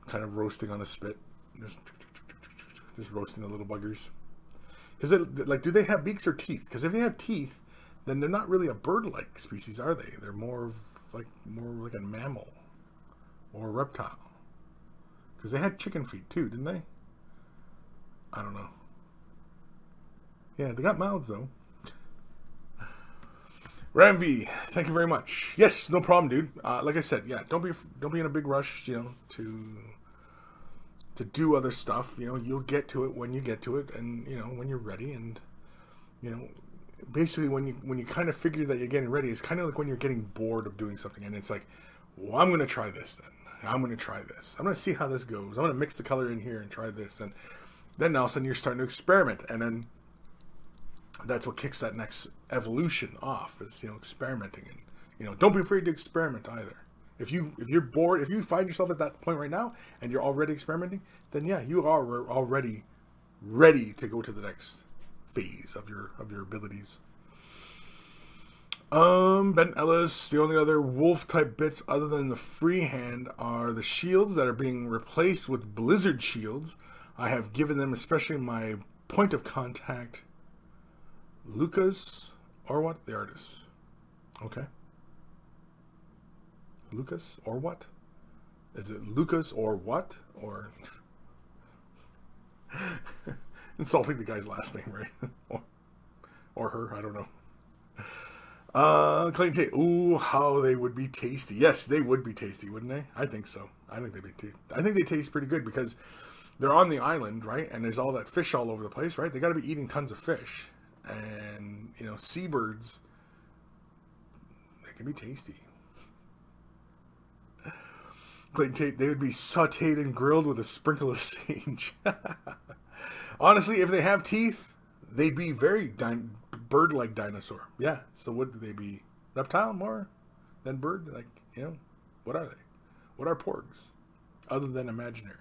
Kind of roasting on a spit. Just roasting the little buggers. Because, like, do they have beaks or teeth? Because if they have teeth, then they're not really a bird-like species, are they? They're more like a mammal or a reptile. Because they had chicken feet too, didn't they? I don't know. Yeah, they got mouths though. Ramv, thank you very much. Yes, no problem, dude. Like I said, yeah, don't be in a big rush, you know, to do other stuff. You know, you'll get to it when you get to it, and you know, when you're ready. And you know, basically when you kind of figure that you're getting ready, it's kind of like when you're getting bored of doing something, and it's like, well, I'm going to try this then. I'm going to try this. I'm going to see how this goes. I'm going to mix the color in here and try this, and then all of a sudden you're starting to experiment, and then that's what kicks that next evolution off, is, you know, experimenting. And you know, don't be afraid to experiment either. If you're bored, if you find yourself at that point right now and you're already experimenting, then yeah, you are already ready to go to the next phase of your abilities. Ben Ellis, the only other wolf type bits other than the freehand are the shields that are being replaced with blizzard shields. I have given them, especially my point of contact, Lucas, or what? The artist. Okay. Lucas or what? Is it Lucas or what? Or insulting the guy's last name, right? or her, I don't know. Clayton Tate, ooh, how they would be tasty. Yes, they would be tasty, wouldn't they? I think so. I think they taste pretty good because they're on the island, right? And there's all that fish all over the place, right? They got to be eating tons of fish. And, you know, seabirds, they can be tasty. Clayton Tate, they would be sauteed and grilled with a sprinkle of sage. Honestly, if they have teeth, they'd be very bird-like dinosaur. Yeah, so would they be reptile more than bird? Like, you know, what are they? What are porgs? Other than imaginary.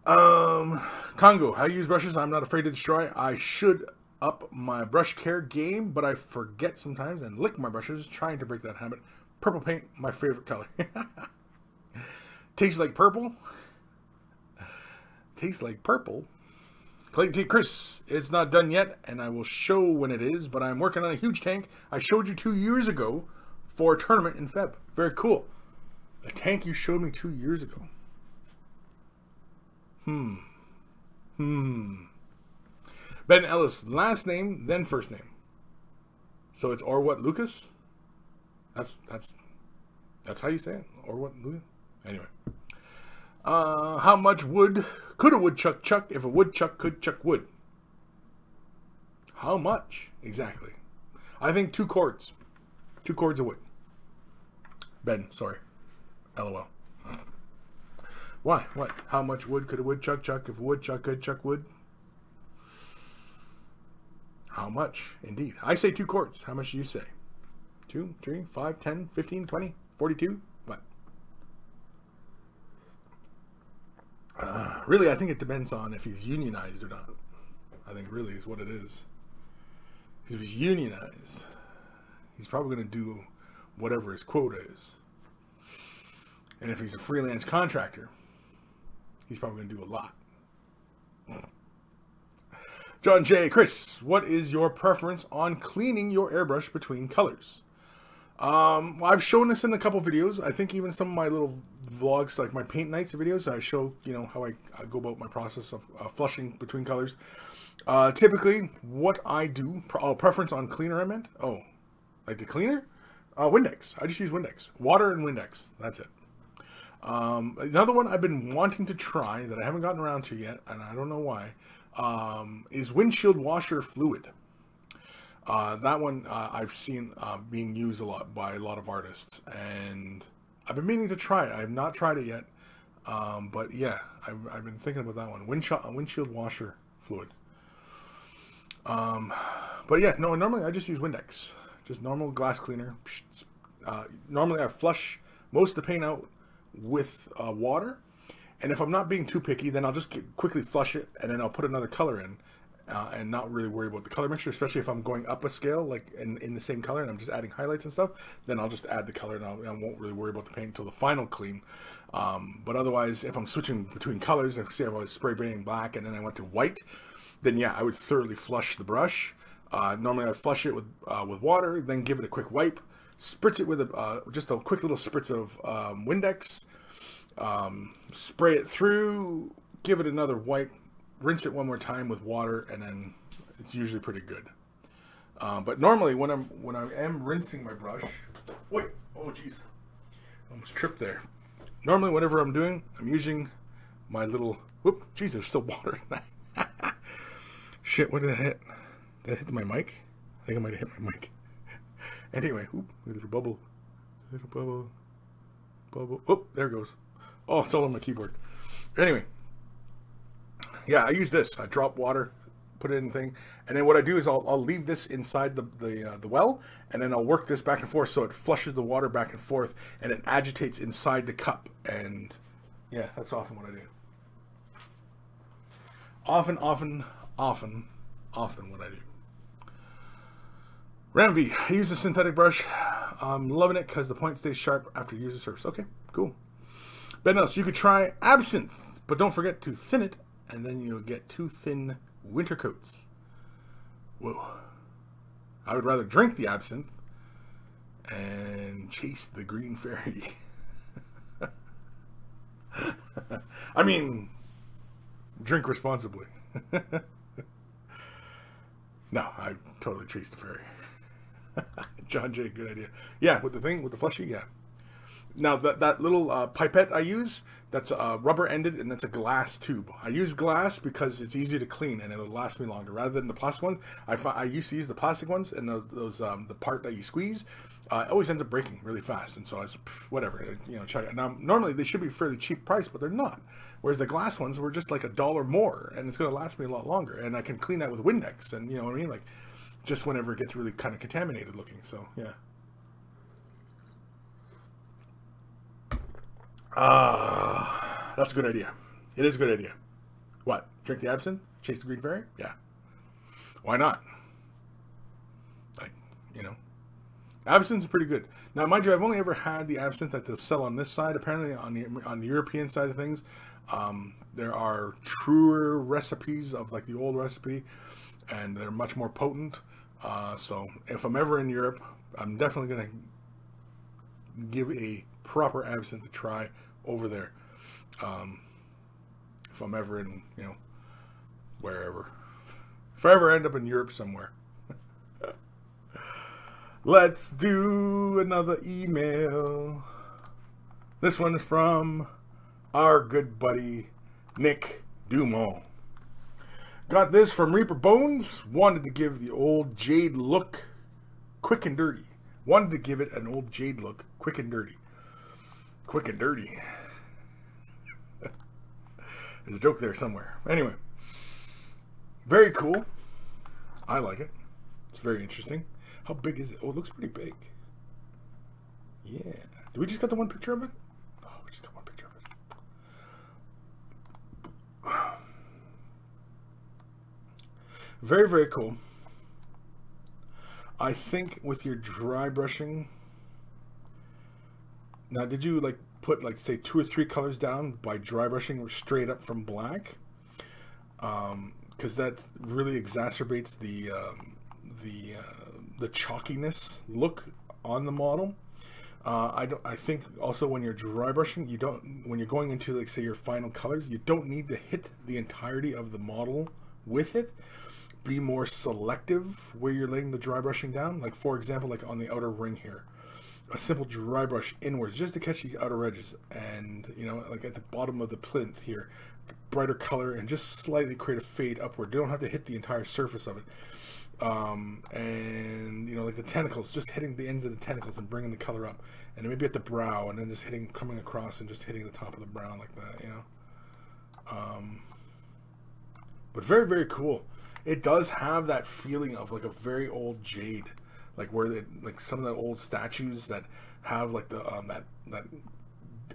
Congo, how you use brushes, I'm not afraid to destroy. I should up my brush care game, but I forget sometimes and lick my brushes, trying to break that habit. Purple paint, my favorite color. Tastes like purple. Tastes like purple. Clayton T. Kris, it's not done yet, and I will show when it is, but I'm working on a huge tank I showed you 2 years ago for a tournament in Feb. Very cool. A tank you showed me 2 years ago. Ben Ellis, last name, then first name. So it's or what Lucas? That's how you say it. Or what Lucas? Anyway. How much wood could a woodchuck chuck if a woodchuck could chuck wood? How much? Exactly. I think 2 cords. 2 cords of wood. Ben, sorry. LOL. Why? What? How much wood could a woodchuck chuck if a woodchuck could chuck wood? How much? Indeed. I say 2 cords. How much do you say? 2, 3, 5, 10, 15, 20, 42? What? Really, I think it depends on if he's unionized or not. I think really is what it is. If he's unionized, he's probably going to do whatever his quota is. And if he's a freelance contractor, he's probably going to do a lot. John J. Kris, what is your preference on cleaning your airbrush between colors? Well, I've shown this in a couple videos. I think even some of my little vlogs, like my paint nights videos, I show, you know, how I go about my process of flushing between colors. Typically, what I do, preference on cleaner, I meant? Oh, like the cleaner? Windex. I just use Windex. Water and Windex. That's it. Another one I've been wanting to try that I haven't gotten around to yet, and I don't know why, is windshield washer fluid. That one I've seen being used a lot by a lot of artists, and I've been meaning to try it. I have not tried it yet, but yeah, I've been thinking about that one. Windshield washer fluid. But yeah, no, normally I just use Windex. Just normal glass cleaner. Normally I flush most of the paint out with water, and if I'm not being too picky, then I'll just quickly flush it, and then I'll put another color in, and not really worry about the color mixture, especially if I'm going up a scale, like in the same color, and I'm just adding highlights and stuff, then I'll just add the color, and I won't really worry about the paint until the final clean. But otherwise, if I'm switching between colors, like say I was spray painting black, and then I went to white, then yeah, I would thoroughly flush the brush. Normally I flush it with water, then give it a quick wipe, spritz it with just a quick little spritz of Windex, spray it through, give it another wipe, rinse it one more time with water, and then it's usually pretty good. But normally when I am rinsing my brush, wait, oh geez, almost tripped there. Normally whatever I'm doing, I'm using my little, whoop, geez, there's still water in that. Shit, what did that hit? Did that hit my mic? I think I might have hit my mic. Anyway, whoop, a little bubble. Bubble. Oh, there it goes. Oh, it's all on my keyboard. Anyway. Yeah, I use this. I drop water, put it in the thing, and then what I do is I'll leave this inside the well, and then I'll work this back and forth so it flushes the water back and forth, and it agitates inside the cup. And yeah, that's often what I do. Often what I do. Ramvi, I use a synthetic brush. I'm loving it because the point stays sharp after you use the surface. Okay, cool. Ben Ellis, you could try absinthe, but don't forget to thin it, and then you'll get 2 thin winter coats. Whoa. I would rather drink the absinthe and chase the green fairy. I mean, drink responsibly. No, I totally chased the fairy. John J, good idea. Yeah, with the flushy, yeah. Now that little pipette I use, that's rubber ended, and that's a glass tube. I use glass because it's easy to clean and it'll last me longer rather than the plastic ones. I used to use the plastic ones, and those the part that you squeeze always ends up breaking really fast. And so I was whatever, you know, try it. Now normally they should be fairly cheap price, but they're not. Whereas the glass ones were just like $1 more, and it's going to last me a lot longer. And I can clean that with Windex, and you know what I mean, like just whenever it gets really kind of contaminated looking. So yeah. That's a good idea. It is a good idea. What? Drink the absinthe? Chase the green fairy? Yeah. Why not? Like, you know. Absinthe's pretty good. Now, mind you, I've only ever had the absinthe that they'll sell on this side. Apparently, on the European side of things, there are truer recipes of like the old recipe, and they're much more potent. So if I'm ever in Europe, I'm definitely going to give a proper absinthe a try over there. If I'm ever in, you know, wherever. If I ever end up in Europe somewhere. Let's do another email. This one is from our good buddy, Nick Dumont. Got this from Reaper Bones. Wanted to give the old jade look quick and dirty. Wanted to give it an old jade look quick and dirty. Quick and dirty. There's a joke there somewhere. Anyway. Very cool. I like it. It's very interesting. How big is it? Oh, it looks pretty big. Yeah. Did we just get the one picture of it? Oh, we just got one picture of Very, very cool. I think with your dry brushing, now did you like put like say 2 or 3 colors down by dry brushing straight up from black? Because that really exacerbates the chalkiness look on the model. I think also when you're dry brushing, when you're going into like say your final colors, you don't need to hit the entirety of the model with it. Be more selective where you're laying the dry brushing down. Like for example, like on the outer ring here, a simple dry brush inwards just to catch the outer edges, and you know, like at the bottom of the plinth here, brighter color, and just slightly create a fade upward. You don't have to hit the entire surface of it. And you know, like the tentacles, just hitting the ends of the tentacles and bringing the color up, and then maybe at the brow, and then just coming across and just hitting the top of the brow like that, you know. But very, very cool. It does have that feeling of like a very old jade, like where like some of the old statues that have like the that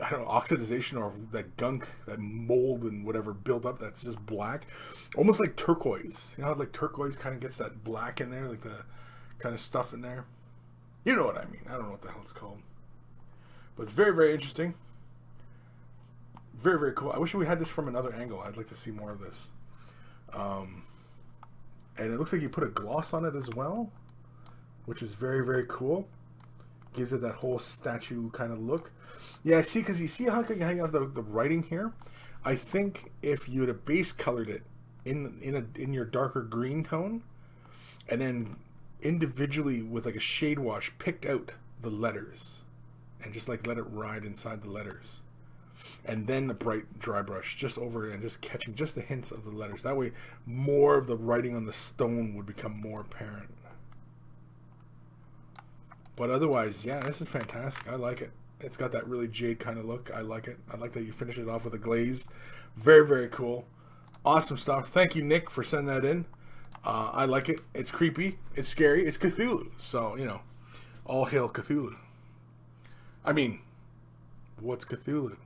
I don't know, oxidization or that gunk, that mold and whatever built up that's just black, almost like turquoise. You know how like turquoise kind of gets that black in there, like the kind of stuff in there. You know what I mean? I don't know what the hell it's called, but it's very, very interesting. Very, very cool. I wish we had this from another angle. I'd like to see more of this. And it looks like you put a gloss on it as well, which is very, very cool. Gives it that whole statue kind of look. Yeah, I see, because you see how you have the writing here? I think if you had base colored it in your darker green tone, and then individually with like a shade wash picked out the letters, and just like let it ride inside the letters, and then the bright dry brush just over it and just catching just the hints of the letters. That way more of the writing on the stone would become more apparent. But otherwise, yeah, this is fantastic. I like it. It's got that really jade kind of look. I like it. I like that you finish it off with a glaze. Very, very cool. Awesome stuff. Thank you, Nick, for sending that in. I like it. It's creepy. It's scary. It's Cthulhu. So, you know, all hail Cthulhu. I mean, what's Cthulhu?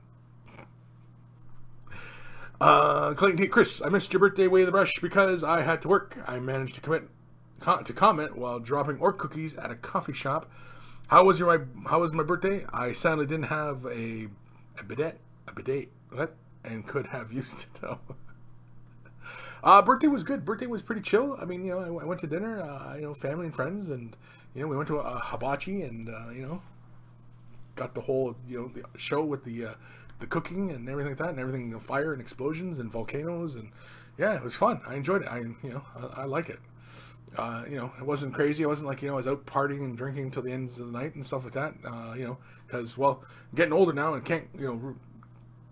Clayton T. Kris, I missed your birthday way of the brush because I had to work. I managed to comment while dropping orc cookies at a coffee shop. How was my birthday? I sadly didn't have a bidet, what? And could have used it though. Birthday was good. Birthday was pretty chill. I mean, you know, I went to dinner, you know, family and friends, and you know, we went to a hibachi, and you know, got the whole, you know, the show with the cooking and everything like that, and everything, you know, fire and explosions and volcanoes, and yeah, it was fun. I enjoyed it. I like it. You know, it wasn't crazy. It wasn't like, you know, I was out partying and drinking till the ends of the night and stuff like that. You know, because, well, I'm getting older now and can't, you know,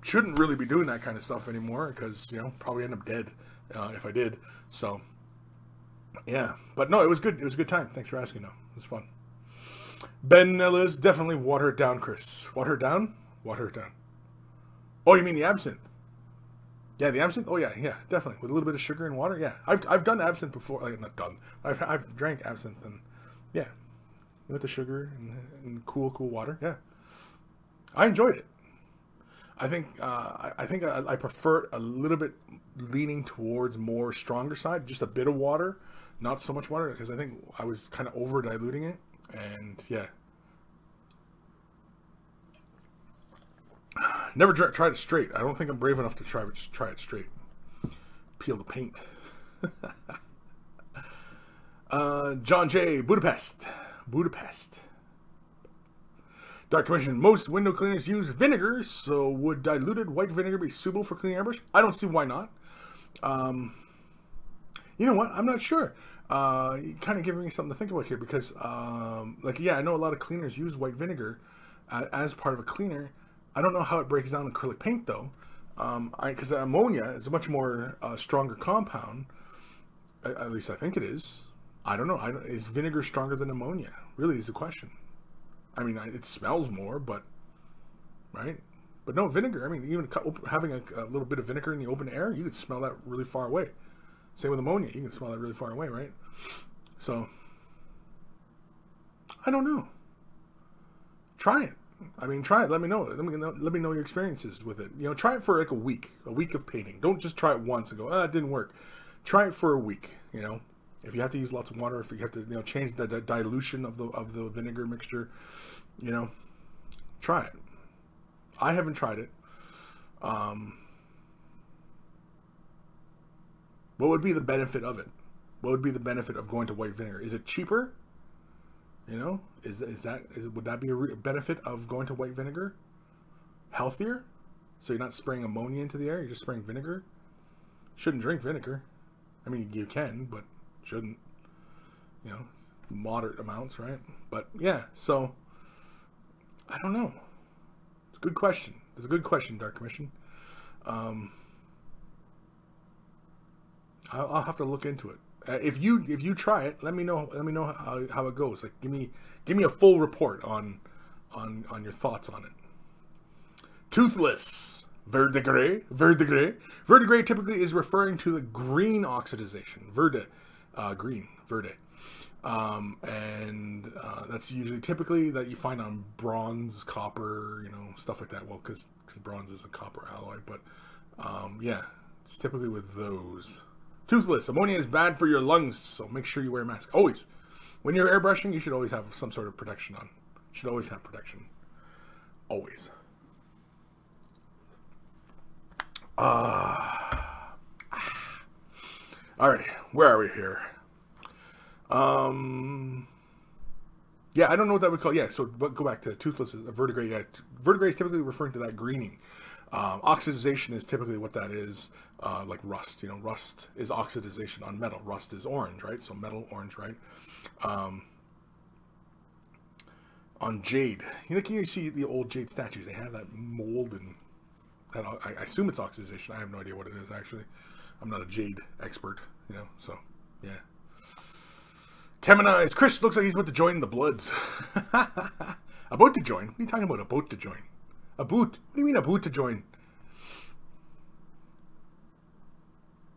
shouldn't really be doing that kind of stuff anymore, because, you know, probably end up dead if I did. So, yeah. But no, it was good. It was a good time. Thanks for asking, though. It was fun. Ben Nellis, definitely water it down, Kris. Water it down? Water it down. Oh, you mean the absinthe? Yeah, the absinthe. Oh yeah, definitely with a little bit of sugar and water. Yeah, I've done absinthe before. Like, not done. I've drank absinthe, and yeah, with the sugar and cool water. Yeah, I enjoyed it. I think I prefer it a little bit leaning towards more stronger side. Just a bit of water, not so much water, because I think I was kind of over diluting it, and yeah. Never tried it straight. I don't think I'm brave enough to try it straight. Peel the paint. John J. Budapest. Dark Commission. Most window cleaners use vinegar, so would diluted white vinegar be suitable for cleaning airbrush? I don't see why not. You know what? I'm not sure. You're kind of giving me something to think about here, because, like, yeah, I know a lot of cleaners use white vinegar as part of a cleaner. I don't know how it breaks down acrylic paint, though, because ammonia is a much more stronger compound. At least I think it is. I don't know. Is vinegar stronger than ammonia? Really is the question. I mean, it smells more, but right? But no, vinegar. I mean, even having a little bit of vinegar in the open air, you could smell that really far away. Same with ammonia. You can smell that really far away, right? So, I don't know. Try it. I mean, try it. Let me know. Let me know your experiences with it. You know, try it for like a week of painting. Don't just try it once and go, it didn't work. Try it for a week. You know, if you have to use lots of water, if you have to change the dilution of the vinegar mixture, you know, try it. I haven't tried it. What would be the benefit of it? What would be the benefit of going to white vinegar? Is it cheaper? You know, would that be a benefit of going to white vinegar? Healthier? So you're not spraying ammonia into the air, you're just spraying vinegar? Shouldn't drink vinegar. I mean, you can, but shouldn't. You know, moderate amounts, right? But yeah, so I don't know. It's a good question. It's a good question, Dark Commission. I'll have to look into it. If you try it, let me know. Let me know how it goes. Like, give me a full report on your thoughts on it. Toothless verdigris. Verdigris typically is referring to the green oxidization. Green. And that's usually typically that you find on bronze, copper, you know, stuff like that. Well, because bronze is a copper alloy, but yeah, it's typically with those. Toothless. Ammonia is bad for your lungs, so make sure you wear a mask. Always. When you're airbrushing, you should always have some sort of protection on. You should always have protection. Always. Alright, where are we here? Yeah, I don't know what that would call. Yeah, so but go back to toothless. Verdigris. Yeah, verdigris is typically referring to that greening. Oxidization is typically what that is, like rust. You know, rust is oxidization on metal. Rust is orange, right? So metal, orange, right? On jade, you know, can you see the old jade statues? They have that mold, and that I assume it's oxidization. I have no idea what it is actually. I'm not a jade expert, you know. So yeah. Kemenize. Kris looks like he's about to join the Bloods. About to join? What are you talking about? About to join? A boot? What do you mean a boot to join?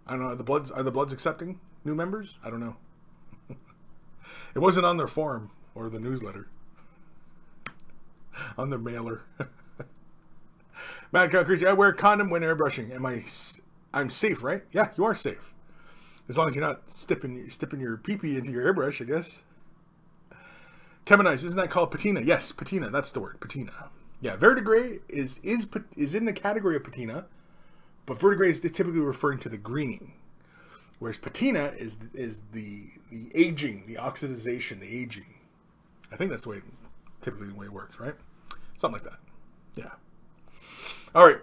I don't know. Are the Bloods accepting new members? I don't know. It wasn't on their forum or the newsletter. On their mailer. Mad Cow Crazy. I wear a condom when airbrushing. I'm safe, right? Yeah, you are safe. As long as you're not stipping your pee-pee into your airbrush, I guess. Kemenize. Isn't that called patina? Yes, patina. That's the word. Patina. Yeah, verdigris is in the category of patina, but verdigris is typically referring to the greening, whereas patina is the aging, the oxidization, the aging. I think that's the way typically the way it works, right? Something like that. Yeah. All right,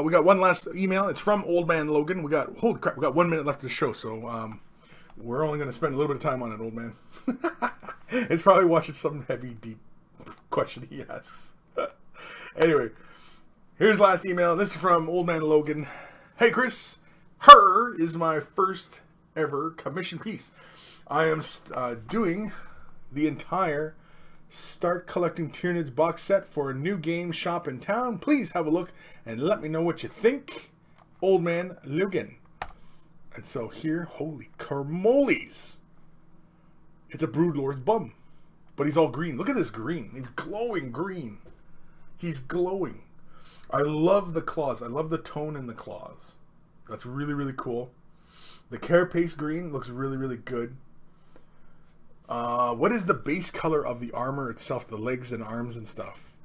we got one last email. It's from Old Man Logan. Holy crap, we got 1 minute left of the show, so we're only going to spend a little bit of time on it, old man. It's probably watching some heavy, deep question he asks. Anyway, here's the last email. This is from Old Man Logan. Hey, Kris. Her is my first ever commission piece. I am doing the entire Start Collecting Tyranids box set for a new game shop in town. Please have a look and let me know what you think. Old Man Logan. And so here, holy carmoles. It's a Broodlord's bum. But he's all green. Look at this green. He's glowing green. He's glowing. I love the claws. I love the tone in the claws. That's really, really cool. The carapace green looks really, really good. What is the base color of the armor itself? The legs and arms and stuff.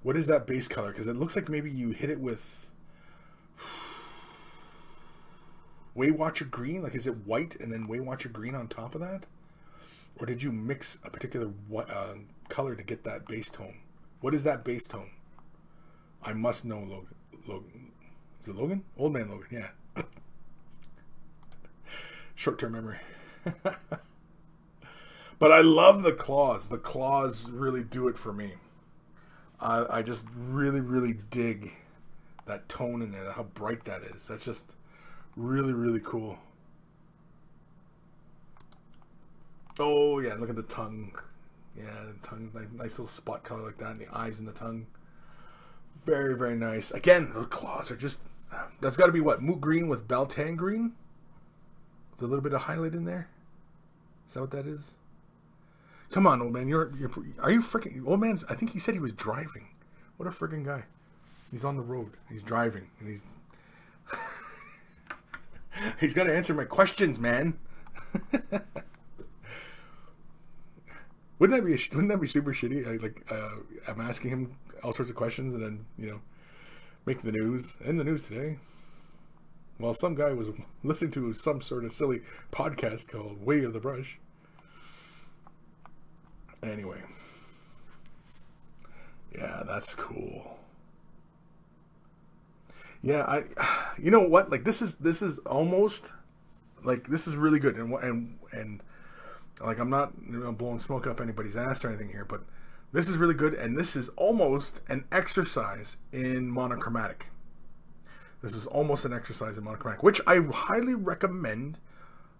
What is that base color? Because it looks like maybe you hit it with Waywatcher green. Like, is it white and then Waywatcher green on top of that? Or did you mix a particular color to get that base tone? What is that base tone? I must know, Logan. Is it Logan? Old Man Logan, yeah. Short-term memory. But I love the claws. The claws really do it for me. I just really, really dig that tone in there, how bright that is. That's just really, really cool. Oh, yeah, look at the tongue. Yeah, the tongue, nice little spot color like that, and the eyes and the tongue. Very, very nice. Again, the claws are just, that's got to be what, Moot Green with Baltan Green? With a little bit of highlight in there? Is that what that is? Come on, old man, are you freaking, old man's, I think he said he was driving. What a freaking guy. He's on the road, he's driving, and he's, He's got to answer my questions, man. Wouldn't that be super shitty? I'm asking him all sorts of questions, and then make the news. In the news today, well, some guy was listening to some sort of silly podcast called Way of the Brush. Anyway, yeah, that's cool. Yeah, you know what? Like this is almost like this is really good, and like I'm not blowing smoke up anybody's ass or anything here, but this is really good, and this is almost an exercise in monochromatic. This is almost an exercise in monochromatic, which I highly recommend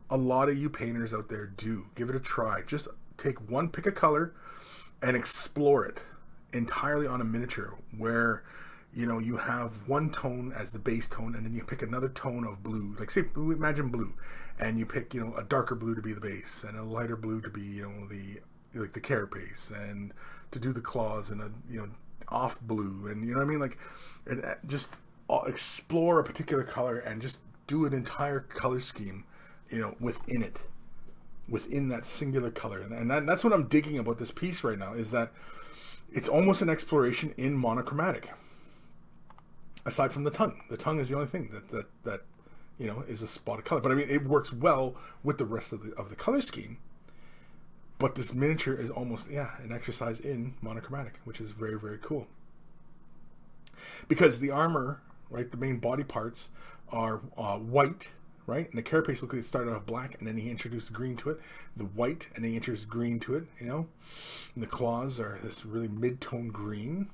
a lot of you painters out there do. Give it a try. Just pick a color and explore it entirely on a miniature where you have one tone as the base tone, and then you pick another tone of blue. Like say, imagine blue, and you pick a darker blue to be the base, and a lighter blue to be the carapace, and to do the claws, and a off blue, and what I mean, like, and just explore a particular color and just do an entire color scheme, within it, within that singular color, and that's what I'm digging about this piece right now, is that it's almost an exploration in monochromatic. Aside from the tongue is the only thing that is a spot of color. But I mean, it works well with the rest of the color scheme. But this miniature is almost an exercise in monochromatic, which is very, very cool. Because the armor, right, the main body parts are white, right, and the carapace looks like it started off black, and then he introduced green to it. The white, and then he introduced green to it. And the claws are this really mid-tone green.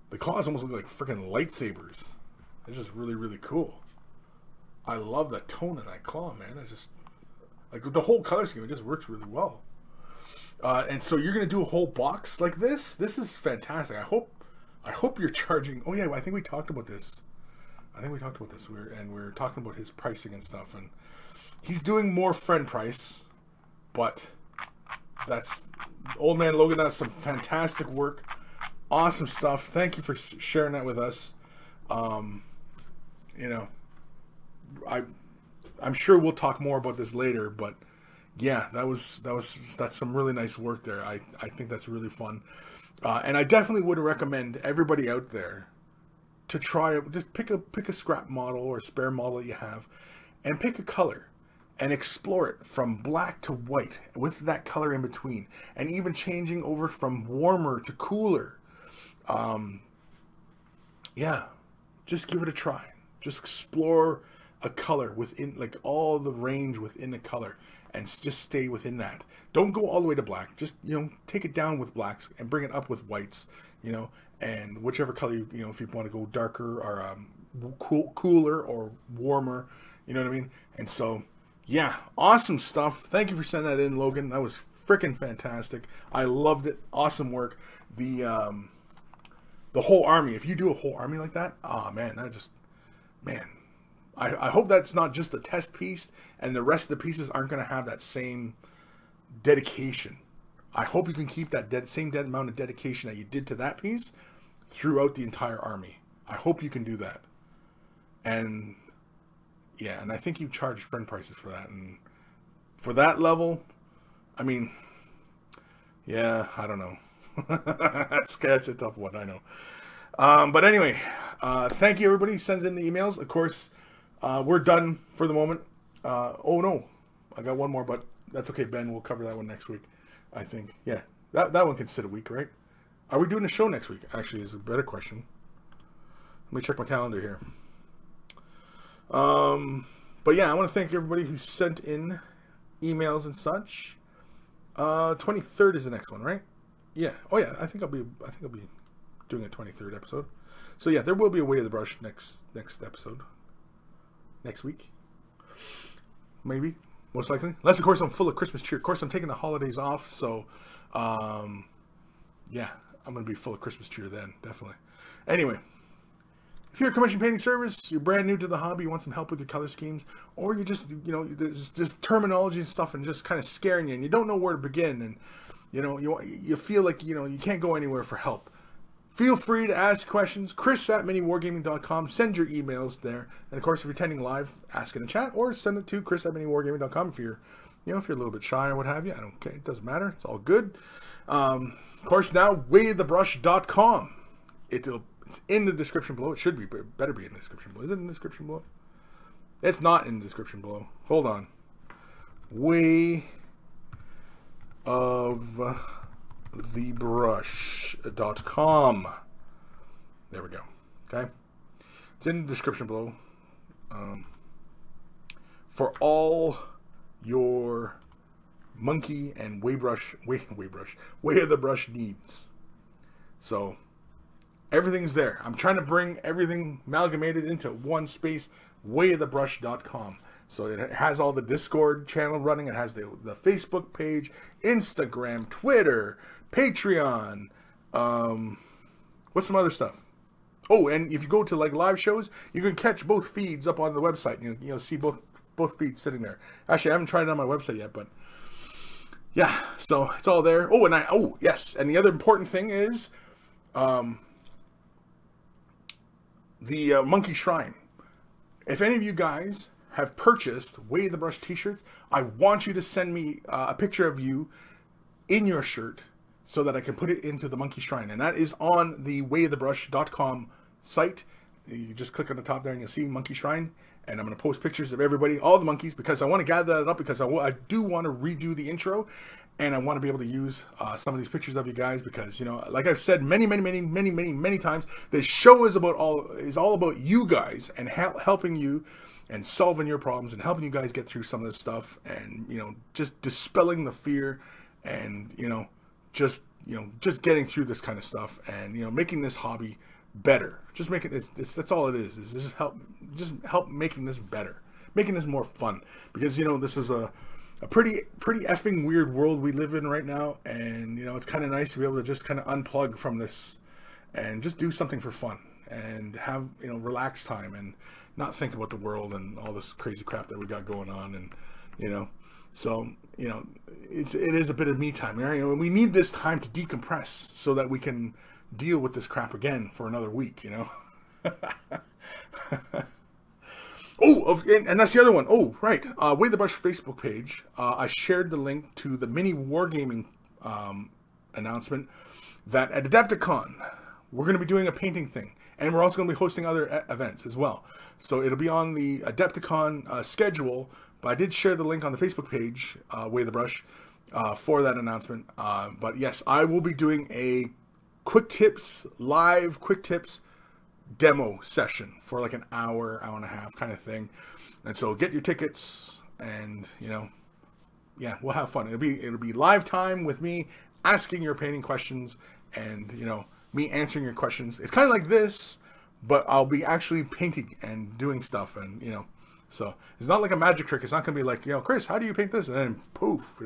The claws almost look like freaking lightsabers. It's just really, really cool. I love that tone in that claw, man. It's just like the whole color scheme. It just works really well. And so you're gonna do a whole box like this. This is fantastic. I hope you're charging. Oh yeah, I think we talked about this. We were talking about his pricing and stuff. And he's doing more friend price, but that's old man Logan does some fantastic work. Awesome stuff. Thank you for sharing that with us. I'm sure we'll talk more about this later, but yeah, that's some really nice work there. I think that's really fun. And I definitely would recommend everybody out there to try, just pick a scrap model or a spare model that you have, and pick a color and explore it from black to white with that color in between, and even changing over from warmer to cooler. Just give it a try. Just explore a color within, like, all the range within a color, and just stay within that. Don't go all the way to black. Just, take it down with blacks and bring it up with whites, and whichever color, if you want to go darker or cooler or warmer, you know what I mean? And so, yeah, awesome stuff. Thank you for sending that in, Logan. That was freaking fantastic. I loved it. Awesome work. The whole army, if you do a whole army like that, I hope that's not just a test piece and the rest of the pieces aren't going to have that same dedication. I hope you can keep that same amount of dedication that you did to that piece throughout the entire army. I hope you can do that. And yeah, and I think you charge friend prices for that. And for that level, I mean, yeah, I don't know. That's a tough one, I know. But anyway, thank you everybody who sends in the emails. Of course, we're done for the moment. Oh no, I got one more, but that's okay, Ben. We'll cover that one next week, I think. Yeah, that one can sit a week, right? Are we doing a show next week? Actually, is a better question. Let me check my calendar here. But yeah, I want to thank everybody who sent in emails and such. 23rd is the next one, right? Yeah. Oh yeah. I think I'll be doing a 23rd episode. So yeah, there will be a Way of the Brush next episode. Next week. Maybe. Most likely. Unless of course I'm full of Christmas cheer. Of course I'm taking the holidays off, so yeah, I'm gonna be full of Christmas cheer then, definitely. Anyway. If you're a commission painting service, you're brand new to the hobby, you want some help with your color schemes, or you just, there's just terminology and stuff and just kind of scaring you and you don't know where to begin, and you feel like, you can't go anywhere for help. Feel free to ask questions. Kris@miniwargaming.com. Send your emails there. And of course, if you're attending live, ask in the chat or send it to Kris@miniwargaming.com if you're, if you're a little bit shy or what have you. I don't care. It doesn't matter. It's all good. Of course, now waythebrush.com. It's in the description below. It should be, but it better be in the description below. Is it in the description below? It's not in the description below. Hold on. wayofthebrush.com. There we go. Okay. It's in the description below. For all your monkey and way of the brush needs. So everything's there. I'm trying to bring everything amalgamated into one space, wayofthebrush.com. So it has all the Discord channel running. It has the Facebook page, Instagram, Twitter, Patreon. What's some other stuff? Oh, and if you go to like live shows, you can catch both feeds up on the website. You see both feeds sitting there. Actually, I haven't tried it on my website yet, but yeah. So it's all there. Oh, yes. And the other important thing is the Monkey Shrine. If any of you guys have purchased Way the Brush t-shirts, I want you to send me a picture of you in your shirt so that I can put it into the Monkey Shrine. And that is on the wayofthebrush.com site. You just click on the top there and you'll see Monkey Shrine. And I'm going to post pictures of everybody, all the monkeys, because I want to gather that up because I do want to redo the intro. And I want to be able to use some of these pictures of you guys because, like I've said many times, this show is all about you guys and helping you and solving your problems and helping you guys get through some of this stuff and, just dispelling the fear and, just getting through this kind of stuff and, making this hobby better. Just make it, that's all it is just help making this better, making this more fun because, this is a pretty effing weird world we live in right now. And, it's kind of nice to be able to just kind of unplug from this and just do something for fun and have, relaxed time and not think about the world and all this crazy crap that we got going on. And, so, it is a bit of me time, right? We need this time to decompress so that we can deal with this crap again for another week, Oh, and that's the other one. Oh, right. Way the Brush Facebook page. I shared the link to the mini wargaming announcement that at Adepticon, we're going to be doing a painting thing. And we're also going to be hosting other events as well. So it'll be on the Adepticon schedule. But I did share the link on the Facebook page, Way the Brush, for that announcement. But yes, I will be doing a live quick tips demo session for like an hour and a half kind of thing. And so get your tickets and, yeah, we'll have fun. It'll be live time with me asking your painting questions and, me answering your questions. It's kind of like this, but I'll be actually painting and doing stuff and, so it's not like a magic trick. It's not going to be like, Kris, how do you paint this? And then poof,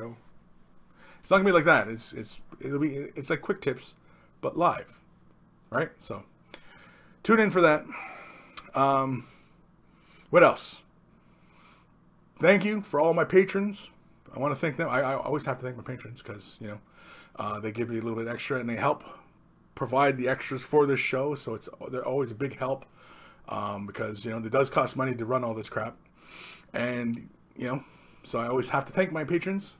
it's not going to be like that. It's like quick tips, but live, right? So tune in for that. What else? Thank you for all my patrons. I want to thank them. I always have to thank my patrons because, they give me a little bit extra and they help provide the extras for this show. So they're always a big help because, it does cost money to run all this crap. And, so I always have to thank my patrons.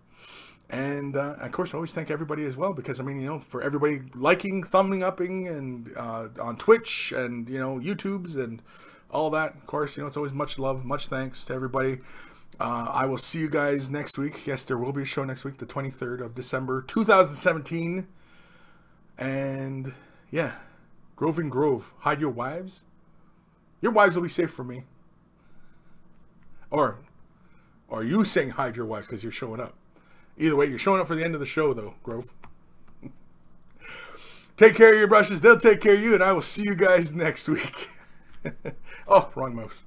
And, of course, I always thank everybody as well because, for everybody liking, thumbing upping, and on Twitch and, YouTubes and all that, of course, it's always much love, much thanks to everybody. I will see you guys next week. Yes, there will be a show next week, the 23rd of December, 2017. And, yeah, Grove and Grove, hide your wives. Your wives will be safe from me. Or are you saying hide your wives because you're showing up? Either way, you're showing up for the end of the show, though, Grove. Take care of your brushes. They'll take care of you, and I will see you guys next week. Oh, wrong mouse.